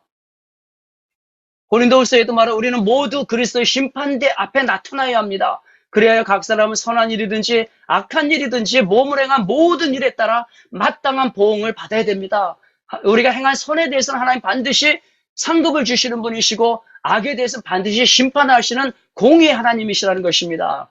고린도후서에도 말해 우리는 모두 그리스도의 심판대 앞에 나타나야 합니다. 그래야 각 사람은 선한 일이든지 악한 일이든지 몸을 행한 모든 일에 따라 마땅한 보응을 받아야 됩니다. 우리가 행한 선에 대해서는 하나님 반드시 상급을 주시는 분이시고 악에 대해서 반드시 심판하시는 공의의 하나님이시라는 것입니다.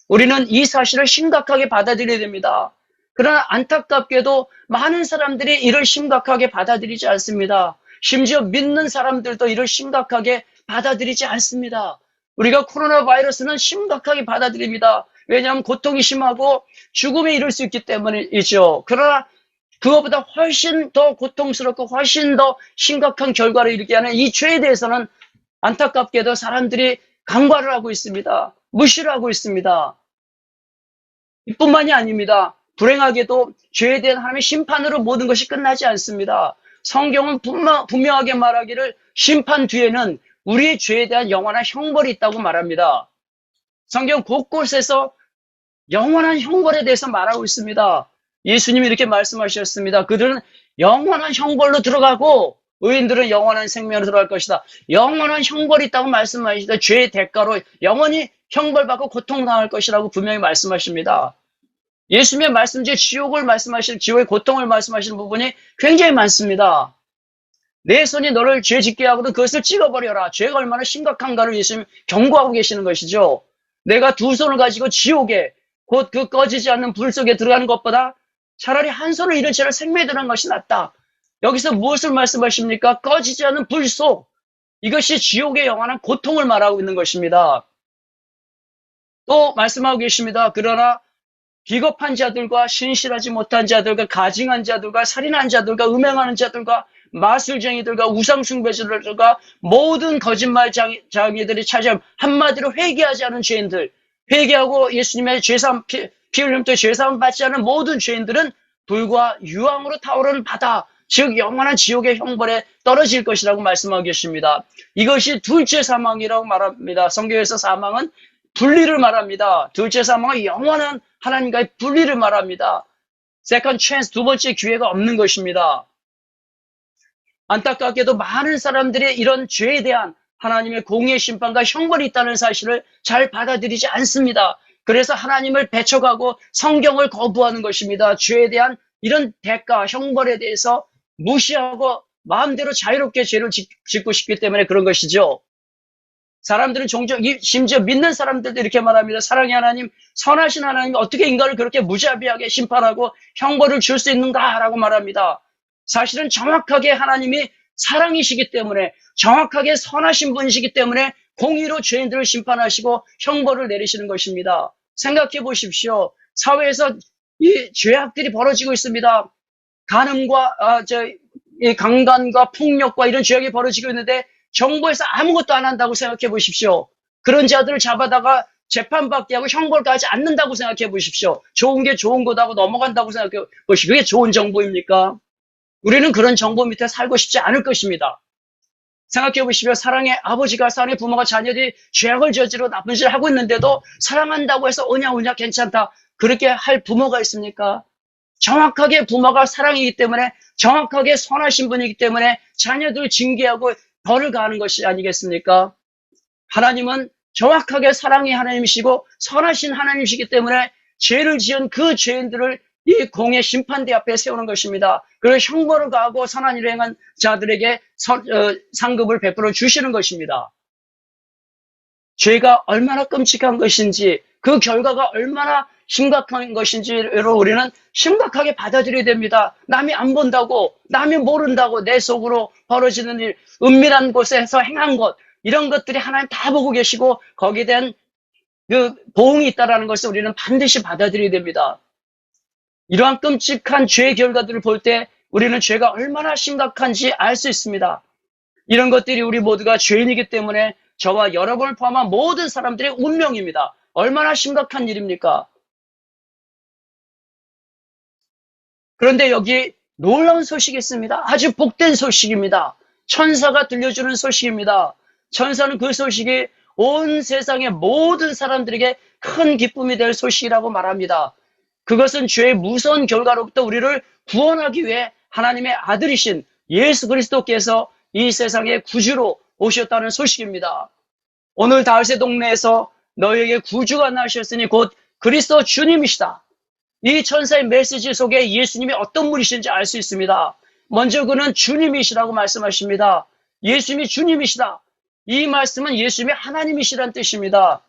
우리는 이 사실을 심각하게 받아들여야 됩니다. 그러나 안타깝게도 많은 사람들이 이를 심각하게 받아들이지 않습니다. 심지어 믿는 사람들도 이를 심각하게 받아들이지 않습니다. 우리가 코로나 바이러스는 심각하게 받아들입니다. 왜냐하면 고통이 심하고 죽음에 이를 수 있기 때문이죠. 그러나 그것보다 훨씬 더 고통스럽고 훨씬 더 심각한 결과를 이루게 하는 이 죄에 대해서는 안타깝게도 사람들이 간과를 하고 있습니다. 무시를 하고 있습니다. 이뿐만이 아닙니다. 불행하게도 죄에 대한 하나님의 심판으로 모든 것이 끝나지 않습니다. 성경은 분명하게 말하기를 심판 뒤에는 우리의 죄에 대한 영원한 형벌이 있다고 말합니다. 성경 곳곳에서 영원한 형벌에 대해서 말하고 있습니다. 예수님이 이렇게 말씀하셨습니다. 그들은 영원한 형벌로 들어가고 의인들은 영원한 생명으로 들어갈 것이다. 영원한 형벌이 있다고 말씀하시다. 죄의 대가로 영원히 형벌받고 고통당할 것이라고 분명히 말씀하십니다. 예수님의 말씀 중에 지옥을 말씀하시는, 지옥의 고통을 말씀하시는 부분이 굉장히 많습니다. 내 손이 너를 죄 짓게 하거든 그것을 찍어버려라. 죄가 얼마나 심각한가를 예수님 경고하고 계시는 것이죠. 내가 두 손을 가지고 지옥에 곧 그 꺼지지 않는 불 속에 들어가는 것보다 차라리 한 손을 잃은 채로 생명에 들어가는 것이 낫다. 여기서 무엇을 말씀하십니까? 꺼지지 않는 불 속. 이것이 지옥의 영원한 고통을 말하고 있는 것입니다. 또 말씀하고 계십니다. 그러나 비겁한 자들과 신실하지 못한 자들과 가증한 자들과 살인한 자들과 음행하는 자들과 마술쟁이들과 우상숭배자들과 모든 거짓말쟁이들이 차지한 한마디로 회개하지 않은 죄인들, 회개하고 예수님의 죄사함, 피 흘림도 죄사함 받지 않은 모든 죄인들은 불과 유황으로 타오르는 바다, 즉 영원한 지옥의 형벌에 떨어질 것이라고 말씀하고 계십니다. 이것이 둘째 사망이라고 말합니다. 성경에서 사망은 분리를 말합니다. 둘째 사망은 영원한 하나님과의 분리를 말합니다. 세컨드 찬스, 두 번째 기회가 없는 것입니다. 안타깝게도 많은 사람들이 이런 죄에 대한 하나님의 공의의 심판과 형벌이 있다는 사실을 잘 받아들이지 않습니다. 그래서 하나님을 배척하고 성경을 거부하는 것입니다. 죄에 대한 이런 대가, 형벌에 대해서 무시하고 마음대로 자유롭게 죄를 짓고 싶기 때문에 그런 것이죠. 사람들은 종종, 심지어 믿는 사람들도 이렇게 말합니다. 사랑의 하나님, 선하신 하나님이 어떻게 인간을 그렇게 무자비하게 심판하고 형벌을 줄 수 있는가라고 말합니다. 사실은 정확하게 하나님이 사랑이시기 때문에, 정확하게 선하신 분이시기 때문에 공의로 죄인들을 심판하시고 형벌을 내리시는 것입니다. 생각해 보십시오. 사회에서 이 죄악들이 벌어지고 있습니다. 간음과 강간과 폭력과 이런 죄악이 벌어지고 있는데 정부에서 아무것도 안 한다고 생각해 보십시오. 그런 자들을 잡아다가 재판받게 하고 형벌까지 않는다고 생각해 보십시오. 좋은 게 좋은 거다고 넘어간다고 생각해 보십시오. 그게 좋은 정부입니까? 우리는 그런 정부 밑에 살고 싶지 않을 것입니다. 생각해 보시면 사랑의 아버지가, 사랑의 부모가 자녀들이 죄악을 저지르고 나쁜 짓을 하고 있는데도 사랑한다고 해서 오냐 괜찮다. 그렇게 할 부모가 있습니까? 정확하게 부모가 사랑이기 때문에, 정확하게 선하신 분이기 때문에 자녀들을 징계하고 벌을 가하는 것이 아니겠습니까? 하나님은 정확하게 사랑의 하나님이시고 선하신 하나님이시기 때문에 죄를 지은 그 죄인들을 이 공의 심판대 앞에 세우는 것입니다. 그리고 형벌을 가하고 선한 일을 행한 자들에게 상급을 베풀어 주시는 것입니다. 죄가 얼마나 끔찍한 것인지, 그 결과가 얼마나 심각한 것인지를 우리는 심각하게 받아들여야 됩니다. 남이 안 본다고, 남이 모른다고 내 속으로 벌어지는 일, 은밀한 곳에서 행한 것, 이런 것들이 하나님 다 보고 계시고 거기에 대한 그 보응이 있다는 것을 우리는 반드시 받아들여야 됩니다. 이러한 끔찍한 죄의 결과들을 볼 때 우리는 죄가 얼마나 심각한지 알 수 있습니다. 이런 것들이 우리 모두가 죄인이기 때문에 저와 여러분을 포함한 모든 사람들의 운명입니다. 얼마나 심각한 일입니까? 그런데 여기 놀라운 소식이 있습니다. 아주 복된 소식입니다. 천사가 들려주는 소식입니다. 천사는 그 소식이 온 세상의 모든 사람들에게 큰 기쁨이 될 소식이라고 말합니다. 그것은 죄의 무서운 결과로부터 우리를 구원하기 위해 하나님의 아들이신 예수 그리스도께서 이 세상에 구주로 오셨다는 소식입니다. 오늘 다윗의 동네에서 너희에게 구주가 나셨으니 곧 그리스도 주님이시다. 이 천사의 메시지 속에 예수님이 어떤 분이신지 알 수 있습니다. 먼저 그는 주님이시라고 말씀하십니다. 예수님이 주님이시다. 이 말씀은 예수님이 하나님이시란 뜻입니다.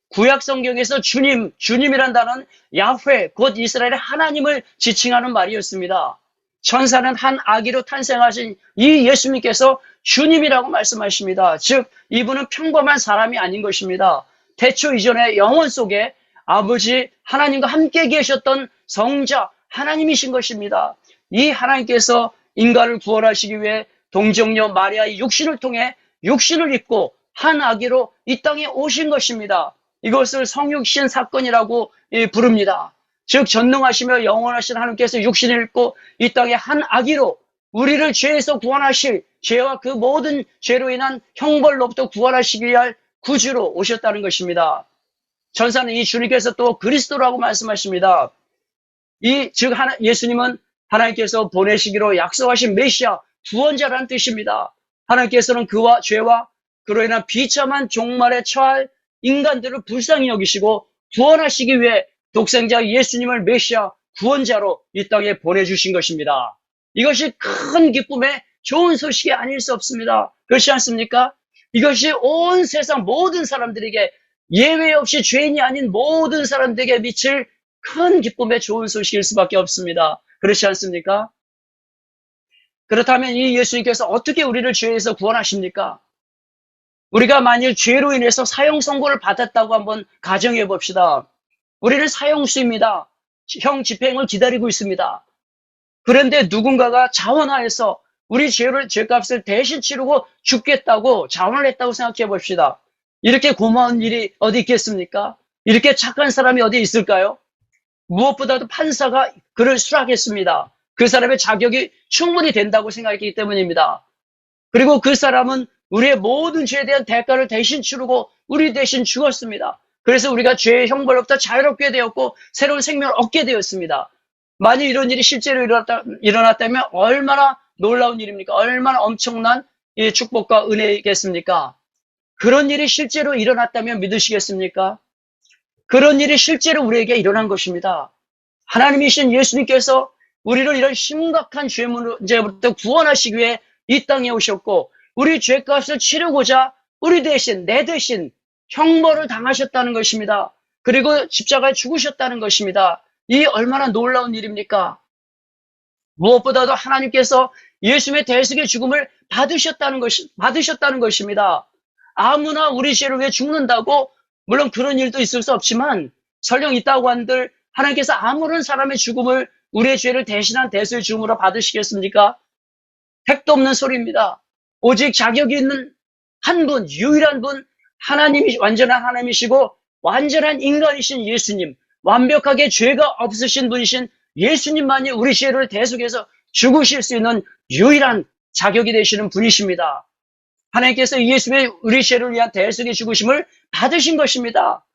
구약 성경에서 주님이란 단어는 야훼, 곧 이스라엘의 하나님을 지칭하는 말이었습니다. 천사는 한 아기로 탄생하신 이 예수님께서 주님이라고 말씀하십니다. 즉, 이분은 평범한 사람이 아닌 것입니다. 태초 이전의 영원 속에 아버지 하나님과 함께 계셨던 성자 하나님이신 것입니다. 이 하나님께서 인간을 구원하시기 위해 동정녀 마리아의 육신을 통해 육신을 입고 한 아기로 이 땅에 오신 것입니다. 이것을 성육신 사건이라고 부릅니다. 즉 전능하시며 영원하신 하나님께서 육신을 입고 이 땅에 한 아기로 우리를 죄에서 구원하실, 죄와 그 모든 죄로 인한 형벌로부터 구원하시기 위할 구주로 오셨다는 것입니다. 천사는 이 주님께서 또 그리스도라고 말씀하십니다. 즉 예수님은 하나님께서 보내시기로 약속하신 메시아, 구원자라는 뜻입니다. 하나님께서는 그와 죄와 그로 인한 비참한 종말에 처할 인간들을 불쌍히 여기시고 구원하시기 위해 독생자 예수님을 메시아 구원자로 이 땅에 보내주신 것입니다. 이것이 큰 기쁨의 좋은 소식이 아닐 수 없습니다. 그렇지 않습니까? 이것이 온 세상 모든 사람들에게 예외 없이 죄인이 아닌 모든 사람들에게 미칠 큰 기쁨의 좋은 소식일 수밖에 없습니다. 그렇지 않습니까? 그렇다면 이 예수님께서 어떻게 우리를 죄에서 구원하십니까? 우리가 만일 죄로 인해서 사형 선고를 받았다고 한번 가정해 봅시다. 우리는 사형수입니다. 형 집행을 기다리고 있습니다. 그런데 누군가가 자원하여서 우리 죄값을 대신 치르고 죽겠다고 자원을 했다고 생각해 봅시다. 이렇게 고마운 일이 어디 있겠습니까? 이렇게 착한 사람이 어디 있을까요? 무엇보다도 판사가 그를 수락했습니다. 그 사람의 자격이 충분히 된다고 생각했기 때문입니다. 그리고 그 사람은 우리의 모든 죄에 대한 대가를 대신 치르고 우리 대신 죽었습니다. 그래서 우리가 죄의 형벌로부터 자유롭게 되었고 새로운 생명을 얻게 되었습니다. 만일 이런 일이 실제로 일어났다면 얼마나 놀라운 일입니까? 얼마나 엄청난 축복과 은혜이겠습니까? 그런 일이 실제로 일어났다면 믿으시겠습니까? 그런 일이 실제로 우리에게 일어난 것입니다. 하나님이신 예수님께서 우리를 이런 심각한 죄 문제부터 구원하시기 위해 이 땅에 오셨고 우리 죄값을 치르고자 우리 대신 내 대신 형벌을 당하셨다는 것입니다. 그리고 십자가에 죽으셨다는 것입니다. 이 얼마나 놀라운 일입니까? 무엇보다도 하나님께서 예수님의 대속의 죽음을 받으셨다는 것입니다. 아무나 우리 죄를 위해 죽는다고 물론 그런 일도 있을 수 없지만 설령 있다고 한들 하나님께서 아무런 사람의 죽음을 우리의 죄를 대신한 대속의 죽음으로 받으시겠습니까? 택도 없는 소리입니다. 오직 자격이 있는 한 분, 유일한 분, 하나님이 완전한 하나님이시고 완전한 인간이신 예수님, 완벽하게 죄가 없으신 분이신 예수님만이 우리 죄를 대속해서 죽으실 수 있는 유일한 자격이 되시는 분이십니다. 하나님께서 예수님의 우리 죄를 위한 대속의 죽으심을 받으신 것입니다.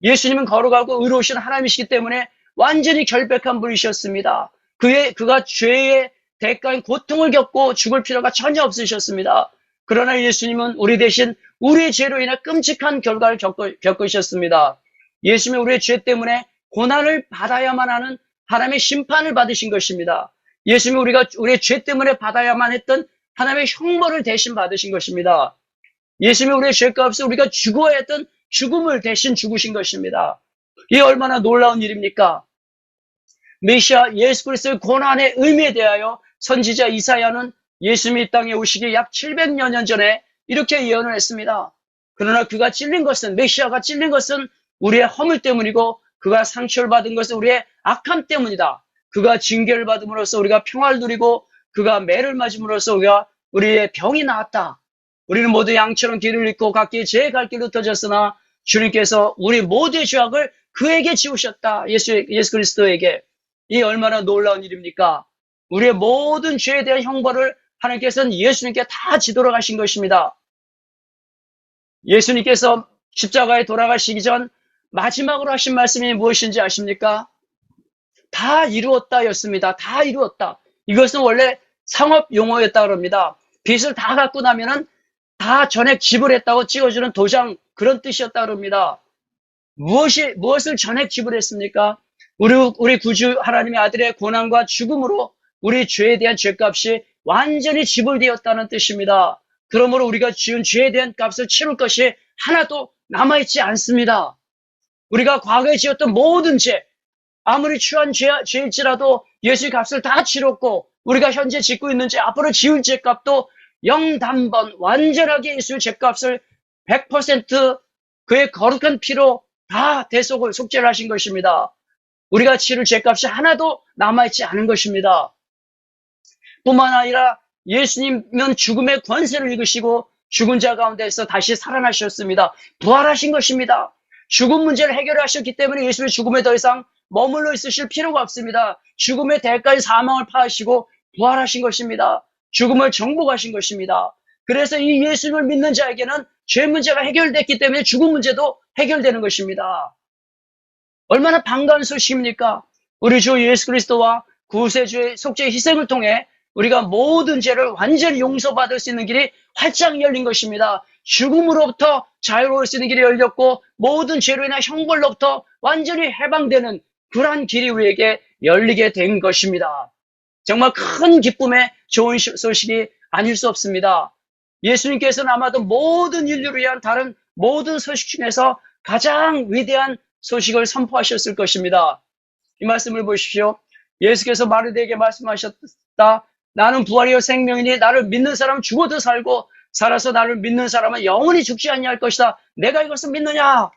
예수님은 거룩하고 의로우신 하나님이시기 때문에 완전히 결백한 분이셨습니다. 그가 죄의 대가인 고통을 겪고 죽을 필요가 전혀 없으셨습니다. 그러나 예수님은 우리 대신 우리의 죄로 인해 끔찍한 결과를 겪으셨습니다. 예수님은 우리의 죄 때문에 고난을 받아야만 하는 하나님의 심판을 받으신 것입니다. 예수님은 우리가 우리의 죄 때문에 받아야만 했던 하나님의 형벌을 대신 받으신 것입니다. 예수님은 우리의 죄값을 우리가 죽어야 했던 죽음을 대신 죽으신 것입니다. 이 얼마나 놀라운 일입니까? 메시아 예수 그리스도의 고난의 의미에 대하여 선지자 이사야는 예수님이 이 땅에 오시기 약 700여 년 전에 이렇게 예언을 했습니다. 그러나 그가 찔린 것은, 메시아가 찔린 것은 우리의 허물 때문이고 그가 상처를 받은 것은 우리의 악함 때문이다. 그가 징계를 받음으로써 우리가 평화를 누리고 그가 매를 맞음으로써 우리의 병이 나았다. 우리는 모두 양처럼 길을 잃고 각기 제 갈 길로 터졌으나 주님께서 우리 모두의 죄악을 그에게 지우셨다. 예수 그리스도에게. 이 얼마나 놀라운 일입니까? 우리의 모든 죄에 대한 형벌을 하나님께서는 예수님께 다 지도록 하신 것입니다. 예수님께서 십자가에 돌아가시기 전 마지막으로 하신 말씀이 무엇인지 아십니까? 다 이루었다였습니다. 다 이루었다. 이것은 원래 상업 용어였다고 합니다. 빚을 다 갚고 나면은 다 전액 지불했다고 찍어주는 도장, 그런 뜻이었다고 합니다. 무엇을 전액 지불했습니까? 우리 구주 하나님의 아들의 고난과 죽음으로 우리 죄에 대한 죄값이 완전히 지불되었다는 뜻입니다. 그러므로 우리가 지은 죄에 대한 값을 치를 것이 하나도 남아있지 않습니다. 우리가 과거에 지었던 모든 죄, 아무리 추한 죄일지라도 예수의 값을 다 치렀고 우리가 현재 짓고 있는 죄, 앞으로 지을 죄값도 영단번 완전하게 예수의 죄값을 100% 그의 거룩한 피로 다 대속을 속죄를 하신 것입니다. 우리가 치를 죄값이 하나도 남아있지 않은 것입니다. 뿐만 아니라 예수님은 죽음의 권세를 이기시고 죽은 자 가운데서 다시 살아나셨습니다. 부활하신 것입니다. 죽음 문제를 해결하셨기 때문에 예수의 죽음에 더 이상 머물러 있으실 필요가 없습니다. 죽음의 대가인 사망을 파하시고 부활하신 것입니다. 죽음을 정복하신 것입니다. 그래서 이 예수님을 믿는 자에게는 죄 문제가 해결됐기 때문에 죽음 문제도 해결되는 것입니다. 얼마나 반가운 소식입니까? 우리 주 예수 그리스도와 구세주의 속죄 희생을 통해 우리가 모든 죄를 완전히 용서받을 수 있는 길이 활짝 열린 것입니다. 죽음으로부터 자유로울 수 있는 길이 열렸고 모든 죄로 인한 형벌로부터 완전히 해방되는 그러한 길이 우리에게 열리게 된 것입니다. 정말 큰 기쁨의 좋은 소식이 아닐 수 없습니다. 예수님께서는 아마도 모든 인류를 위한 다른 모든 소식 중에서 가장 위대한 소식을 선포하셨을 것입니다. 이 말씀을 보십시오. 예수께서 마르다에게 말씀하셨다. 나는 부활이요 생명이니 나를 믿는 사람은 죽어도 살고 살아서 나를 믿는 사람은 영원히 죽지 아니할 것이다. 내가 이것을 믿느냐?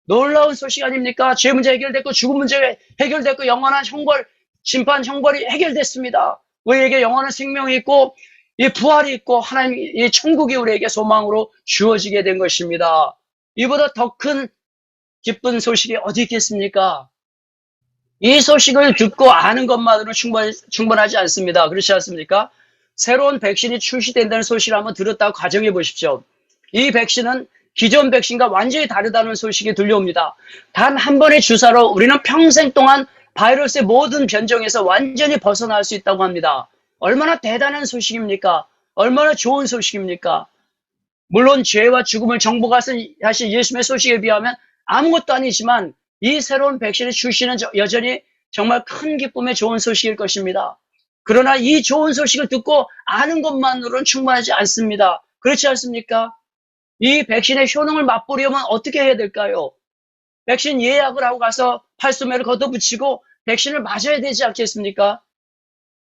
놀라운 소식 아닙니까? 죄 문제 해결됐고 죽음 문제 해결됐고 영원한 형벌, 심판 형벌이 해결됐습니다. 우리에게 영원한 생명이 있고 이 부활이 있고 하나님의 천국이 우리에게 소망으로 주어지게 된 것입니다. 이보다 더 큰 기쁜 소식이 어디 있겠습니까? 이 소식을 듣고 아는 것만으로는 충분하지 않습니다. 그렇지 않습니까? 새로운 백신이 출시된다는 소식을 한번 들었다고 가정해 보십시오. 이 백신은 기존 백신과 완전히 다르다는 소식이 들려옵니다. 단 한 번의 주사로 우리는 평생 동안 바이러스의 모든 변종에서 완전히 벗어날 수 있다고 합니다. 얼마나 대단한 소식입니까? 얼마나 좋은 소식입니까? 물론 죄와 죽음을 정복하신 예수님의 소식에 비하면 아무것도 아니지만 이 새로운 백신의 출시는 여전히 정말 큰 기쁨의 좋은 소식일 것입니다. 그러나 이 좋은 소식을 듣고 아는 것만으로는 충분하지 않습니다. 그렇지 않습니까? 이 백신의 효능을 맛보려면 어떻게 해야 될까요? 백신 예약을 하고 가서 팔소매를 걷어붙이고 백신을 맞아야 되지 않겠습니까?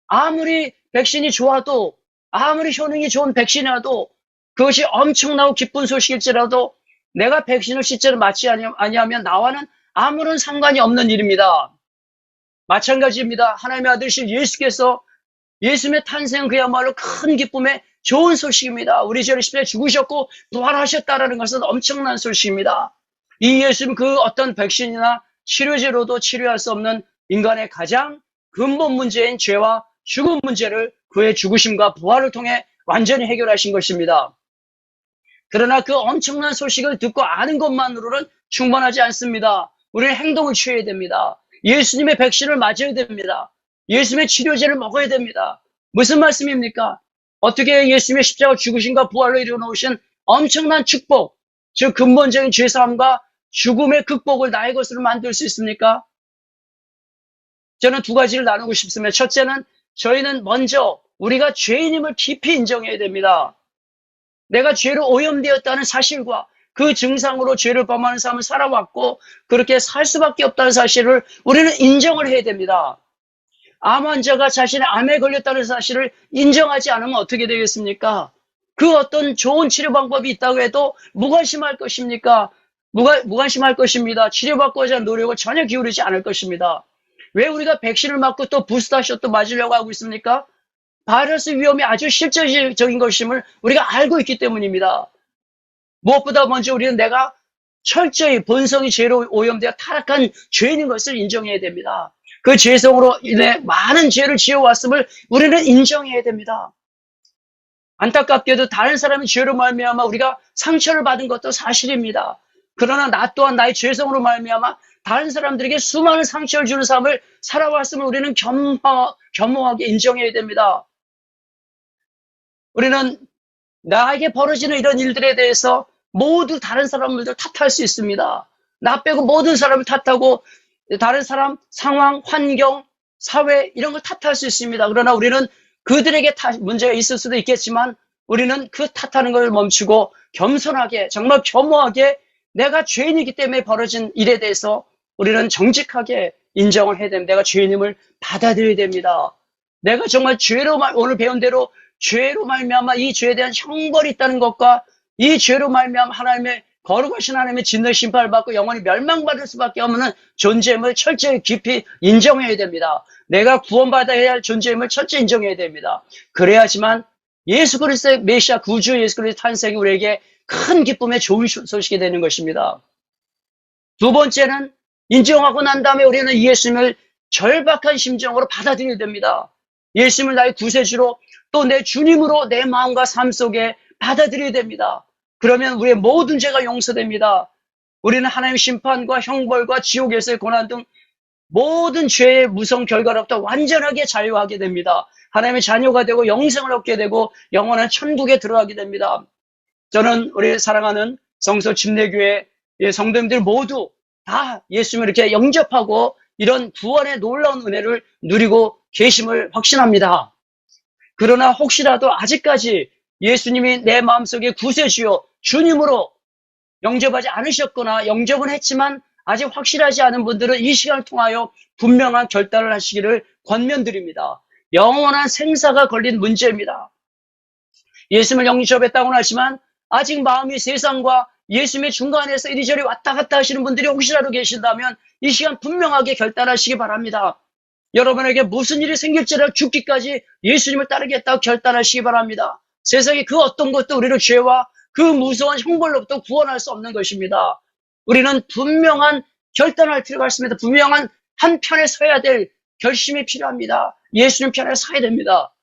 아무리 백신이 좋아도 아무리 효능이 좋은 백신이라도 그것이 엄청나고 기쁜 소식일지라도 내가 백신을 실제로 맞지 아니하면 나와는 아무런 상관이 없는 일입니다. 마찬가지입니다. 하나님의 아들이신 예수께서 예수님의 탄생은 그야말로 큰 기쁨의 좋은 소식입니다. 우리 죄를 십자가에 죽으셨고 부활하셨다라는 것은 엄청난 소식입니다. 이 예수님 그 어떤 백신이나 치료제로도 치료할 수 없는 인간의 가장 근본 문제인 죄와 죽음 문제를 그의 죽으심과 부활을 통해 완전히 해결하신 것입니다. 그러나 그 엄청난 소식을 듣고 아는 것만으로는 충분하지 않습니다. 우리는 행동을 취해야 됩니다. 예수님의 백신을 맞아야 됩니다. 예수님의 치료제를 먹어야 됩니다. 무슨 말씀입니까? 어떻게 예수님의 십자가 죽으심과 부활로 이루어놓으신 엄청난 축복, 즉 근본적인 죄사함과 죽음의 극복을 나의 것으로 만들 수 있습니까? 저는 두 가지를 나누고 싶습니다. 첫째는 저희는 먼저 우리가 죄인임을 깊이 인정해야 됩니다. 내가 죄로 오염되었다는 사실과 그 증상으로 죄를 범하는 삶을 살아왔고 그렇게 살 수밖에 없다는 사실을 우리는 인정을 해야 됩니다. 암 환자가 자신의 암에 걸렸다는 사실을 인정하지 않으면 어떻게 되겠습니까? 그 어떤 좋은 치료 방법이 있다고 해도 무관심할 것입니까? 무관심할 것입니다. 치료받고자 하는 노력을 전혀 기울이지 않을 것입니다. 왜 우리가 백신을 맞고 또 부스터샷도 맞으려고 하고 있습니까? 바이러스 위험이 아주 실질적인 것임을 우리가 알고 있기 때문입니다. 무엇보다 먼저 우리는 내가 철저히 본성이 죄로 오염되어 타락한 죄인인 것을 인정해야 됩니다. 그 죄성으로 인해 많은 죄를 지어왔음을 우리는 인정해야 됩니다. 안타깝게도 다른 사람의 죄로 말미암아 우리가 상처를 받은 것도 사실입니다. 그러나 나 또한 나의 죄성으로 말미암아 다른 사람들에게 수많은 상처를 주는 삶을 살아왔음을 우리는 겸허하게 인정해야 됩니다. 우리는 나에게 벌어지는 이런 일들에 대해서 모두 다른 사람들을 탓할 수 있습니다. 나 빼고 모든 사람을 탓하고 다른 사람, 상황, 환경, 사회 이런 걸 탓할 수 있습니다. 그러나 우리는 그들에게 문제가 있을 수도 있겠지만 우리는 그 탓하는 걸 멈추고 겸손하게 정말 겸허하게 내가 죄인이기 때문에 벌어진 일에 대해서 우리는 정직하게 인정을 해야 됩니다. 내가 죄인임을 받아들여야 됩니다. 내가 정말 오늘 배운 대로 죄로 말미암아 이 죄에 대한 형벌이 있다는 것과 이 죄로 말미암아 하나님의 거룩하신 하나님의 진노의 심판을 받고 영원히 멸망받을 수밖에 없는 존재임을 철저히 깊이 인정해야 됩니다. 내가 구원받아야 할 존재임을 철저히 인정해야 됩니다. 그래야지만 예수 그리스도의 메시아 구주 예수 그리스도의 탄생이 우리에게 큰 기쁨의 좋은 소식이 되는 것입니다. 두 번째는 인정하고 난 다음에 우리는 예수님을 절박한 심정으로 받아들여야 됩니다. 예수님을 나의 구세주로 또 내 주님으로 내 마음과 삶 속에 받아들여야 됩니다. 그러면 우리의 모든 죄가 용서됩니다. 우리는 하나님의 심판과 형벌과 지옥에서의 고난 등 모든 죄의 무서운 결과로부터 완전하게 자유하게 됩니다. 하나님의 자녀가 되고 영생을 얻게 되고 영원한 천국에 들어가게 됩니다. 저는 우리 사랑하는 성서 침례교회 성도님들 모두 다 예수님을 이렇게 영접하고 이런 구원의 놀라운 은혜를 누리고 계심을 확신합니다. 그러나 혹시라도 아직까지 예수님이 내 마음속에 구세주요 주님으로 영접하지 않으셨거나 영접은 했지만 아직 확실하지 않은 분들은 이 시간을 통하여 분명한 결단을 하시기를 권면드립니다. 영원한 생사가 걸린 문제입니다. 예수님을 영접했다고는 하지만 아직 마음이 세상과 예수님의 중간에서 이리저리 왔다 갔다 하시는 분들이 혹시라도 계신다면 이 시간 분명하게 결단하시기 바랍니다. 여러분에게 무슨 일이 생길지라도 죽기까지 예수님을 따르겠다고 결단하시기 바랍니다. 세상에 그 어떤 것도 우리를 죄와 그 무서운 형벌로부터 구원할 수 없는 것입니다. 우리는 분명한 결단할 필요가 있습니다. 분명한 한 편에 서야 될 결심이 필요합니다. 예수님 편에 서야 됩니다.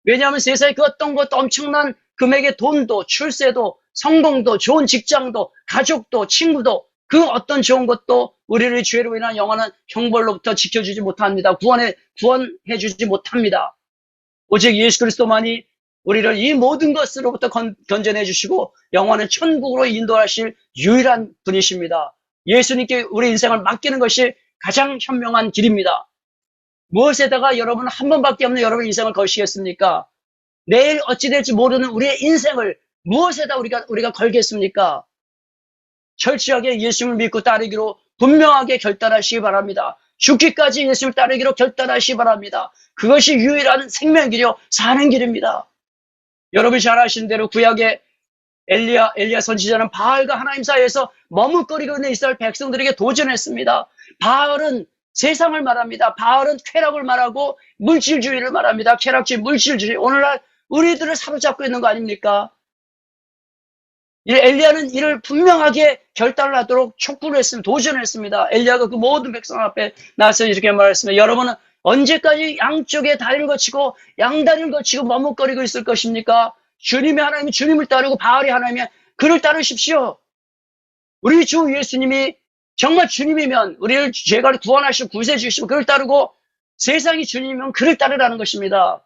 왜냐하면 세상에 그 어떤 것도 엄청난 금액의 돈도, 출세도, 성공도, 좋은 직장도, 가족도, 친구도 그 어떤 좋은 것도 우리를 죄로 인한 영원한 형벌로부터 지켜주지 못합니다. 구원해주지 못합니다. 오직 예수 그리스도만이 우리를 이 모든 것으로부터 건져내 주시고 영원한 천국으로 인도하실 유일한 분이십니다. 예수님께 우리 인생을 맡기는 것이 가장 현명한 길입니다. 무엇에다가 여러분 한 번밖에 없는 여러분 인생을 거시겠습니까? 내일 어찌 될지 모르는 우리의 인생을 무엇에다 우리가 걸겠습니까? 철저하게 예수님을 믿고 따르기로 분명하게 결단하시기 바랍니다. 죽기까지 예수님을 따르기로 결단하시기 바랍니다. 그것이 유일한 생명길이요 사는 길입니다. 여러분이 잘 아시는 대로 구약의 엘리야 선지자는 바알과 하나님 사이에서 머뭇거리고 있는 이스라엘 백성들에게 도전했습니다. 바알은 세상을 말합니다. 바알은 쾌락을 말하고 물질주의를 말합니다. 쾌락주의, 물질주의. 오늘날 우리들을 사로잡고 있는 거 아닙니까? 엘리야는 이를 분명하게 결단을 하도록 촉구를 했습니다. 도전을 했습니다. 엘리야가 그 모든 백성 앞에 나서 이렇게 말했습니다. 여러분은 언제까지 양쪽에 다리를 거치고 양다리를 거치고 머뭇거리고 있을 것입니까? 주님의 하나님이 주님을 따르고 바알이 하나님이 그를 따르십시오. 우리 주 예수님이 정말 주님이면 우리를 죄가를 구원하시고 구세해 주시면 그를 따르고 세상이 주님이면 그를 따르라는 것입니다.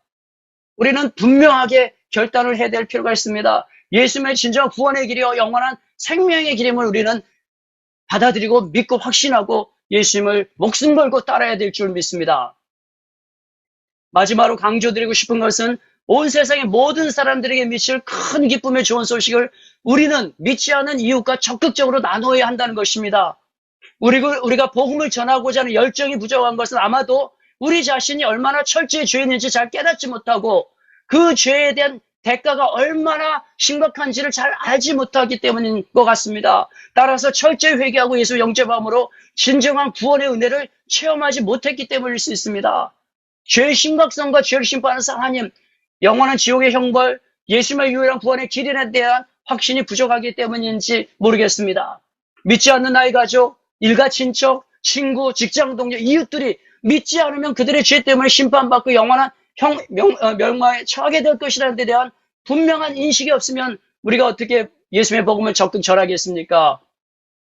우리는 분명하게 결단을 해야 될 필요가 있습니다. 예수님의 진정한 구원의 길이요 영원한 생명의 길임을 우리는 받아들이고 믿고 확신하고 예수님을 목숨 걸고 따라야 될 줄 믿습니다. 마지막으로 강조드리고 싶은 것은 온 세상의 모든 사람들에게 미칠 큰 기쁨의 좋은 소식을 우리는 믿지 않는 이웃과 적극적으로 나눠야 한다는 것입니다. 우리가 복음을 전하고자 하는 열정이 부족한 것은 아마도 우리 자신이 얼마나 철저히 죄인인지 잘 깨닫지 못하고 그 죄에 대한 대가가 얼마나 심각한지를 잘 알지 못하기 때문인 것 같습니다. 따라서 철저히 회개하고 예수 영접함으로 진정한 구원의 은혜를 체험하지 못했기 때문일 수 있습니다. 죄의 심각성과 죄를 심판하는 하나님, 영원한 지옥의 형벌, 예수님의 유일한 구원의 길에 대한 확신이 부족하기 때문인지 모르겠습니다. 믿지 않는 나의 가족, 일가 친척, 친구, 직장 동료, 이웃들이 믿지 않으면 그들의 죄 때문에 심판받고 영원한 멸망에 처하게 될 것이라는 데 대한 분명한 인식이 없으면 우리가 어떻게 예수님의 복음을 적극 전하겠습니까?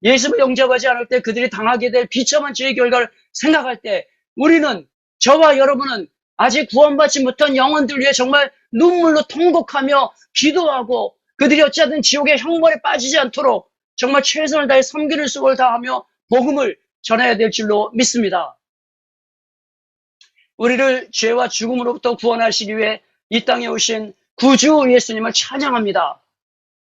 예수를 영접하지 않을 때 그들이 당하게 될 비참한 죄의 결과를 생각할 때 우리는, 저와 여러분은 아직 구원받지 못한 영혼들 위해 정말 눈물로 통곡하며 기도하고 그들이 어찌하든 지옥의 형벌에 빠지지 않도록 정말 최선을 다해 섬기는 수고를 다하며 복음을 전해야 될 줄로 믿습니다. 우리를 죄와 죽음으로부터 구원하시기 위해 이 땅에 오신 구주 예수님을 찬양합니다.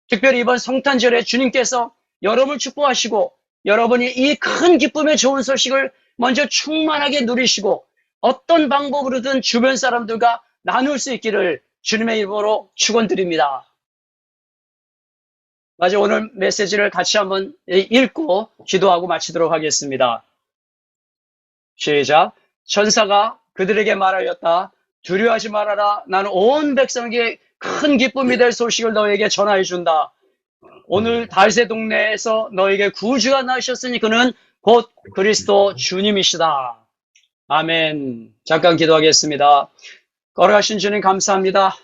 특별히 이번 성탄절에 주님께서 여러분을 축복하시고 여러분이 이 큰 기쁨의 좋은 소식을 먼저 충만하게 누리시고 어떤 방법으로든 주변 사람들과 나눌 수 있기를 주님의 이름으로 축원드립니다. 마저 오늘 메시지를 같이 한번 읽고 기도하고 마치도록 하겠습니다. 시작. 천사가 그들에게 말하였다. 두려워하지 말아라. 나는 온 백성에게 큰 기쁨이 될 소식을 너에게 전하여 준다. 오늘 다윗의 동네에서 너에게 구주가 나으셨으니 그는 곧 그리스도 주님이시다. 아멘. 잠깐 기도하겠습니다. 걸어가신 주님 감사합니다.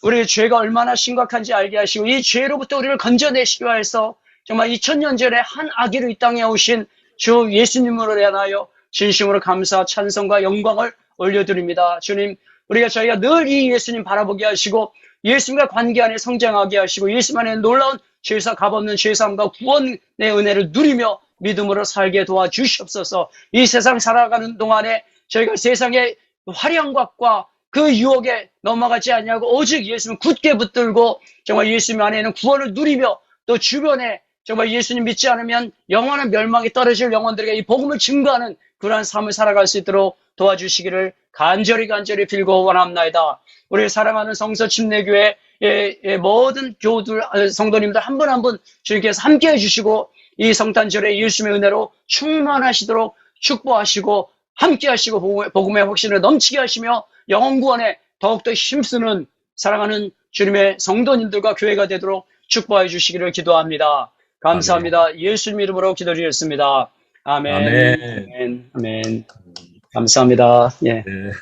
우리의 죄가 얼마나 심각한지 알게 하시고 이 죄로부터 우리를 건져내시기 위해서 정말 2000년 전에 한 아기로 이 땅에 오신 주 예수님으로 인하여 진심으로 감사, 찬송과 영광을 올려드립니다. 주님, 저희가 늘 이 예수님 바라보게 하시고 예수님과 관계 안에 성장하게 하시고 예수님 안에 놀라운 죄사 값없는 죄사함과 구원의 은혜를 누리며 믿음으로 살게 도와주시옵소서. 이 세상 살아가는 동안에 저희가 세상의 화려한 것과 그 유혹에 넘어가지 아니하고 오직 예수님 굳게 붙들고 정말 예수님 안에는 구원을 누리며 또 주변에 정말 예수님 믿지 않으면 영원한 멸망에 떨어질 영혼들에게 이 복음을 증거하는 그러한 삶을 살아갈 수 있도록 도와주시기를 간절히 빌고 원합나이다. 우리 사랑하는 성서 침례교회 모든 교우들, 성도님들 한 분 한 분 주님께서 함께해 주시고 이 성탄절에 예수님의 은혜로 충만하시도록 축복하시고 함께하시고 복음의 확신을 넘치게 하시며 영혼구원에 더욱더 힘쓰는 사랑하는 주님의 성도님들과 교회가 되도록 축복해 주시기를 기도합니다. 감사합니다. 예수님 이름으로 기도드렸습니다. 아멘. 아멘. 아멘. 아멘. 감사합니다. 예. 네.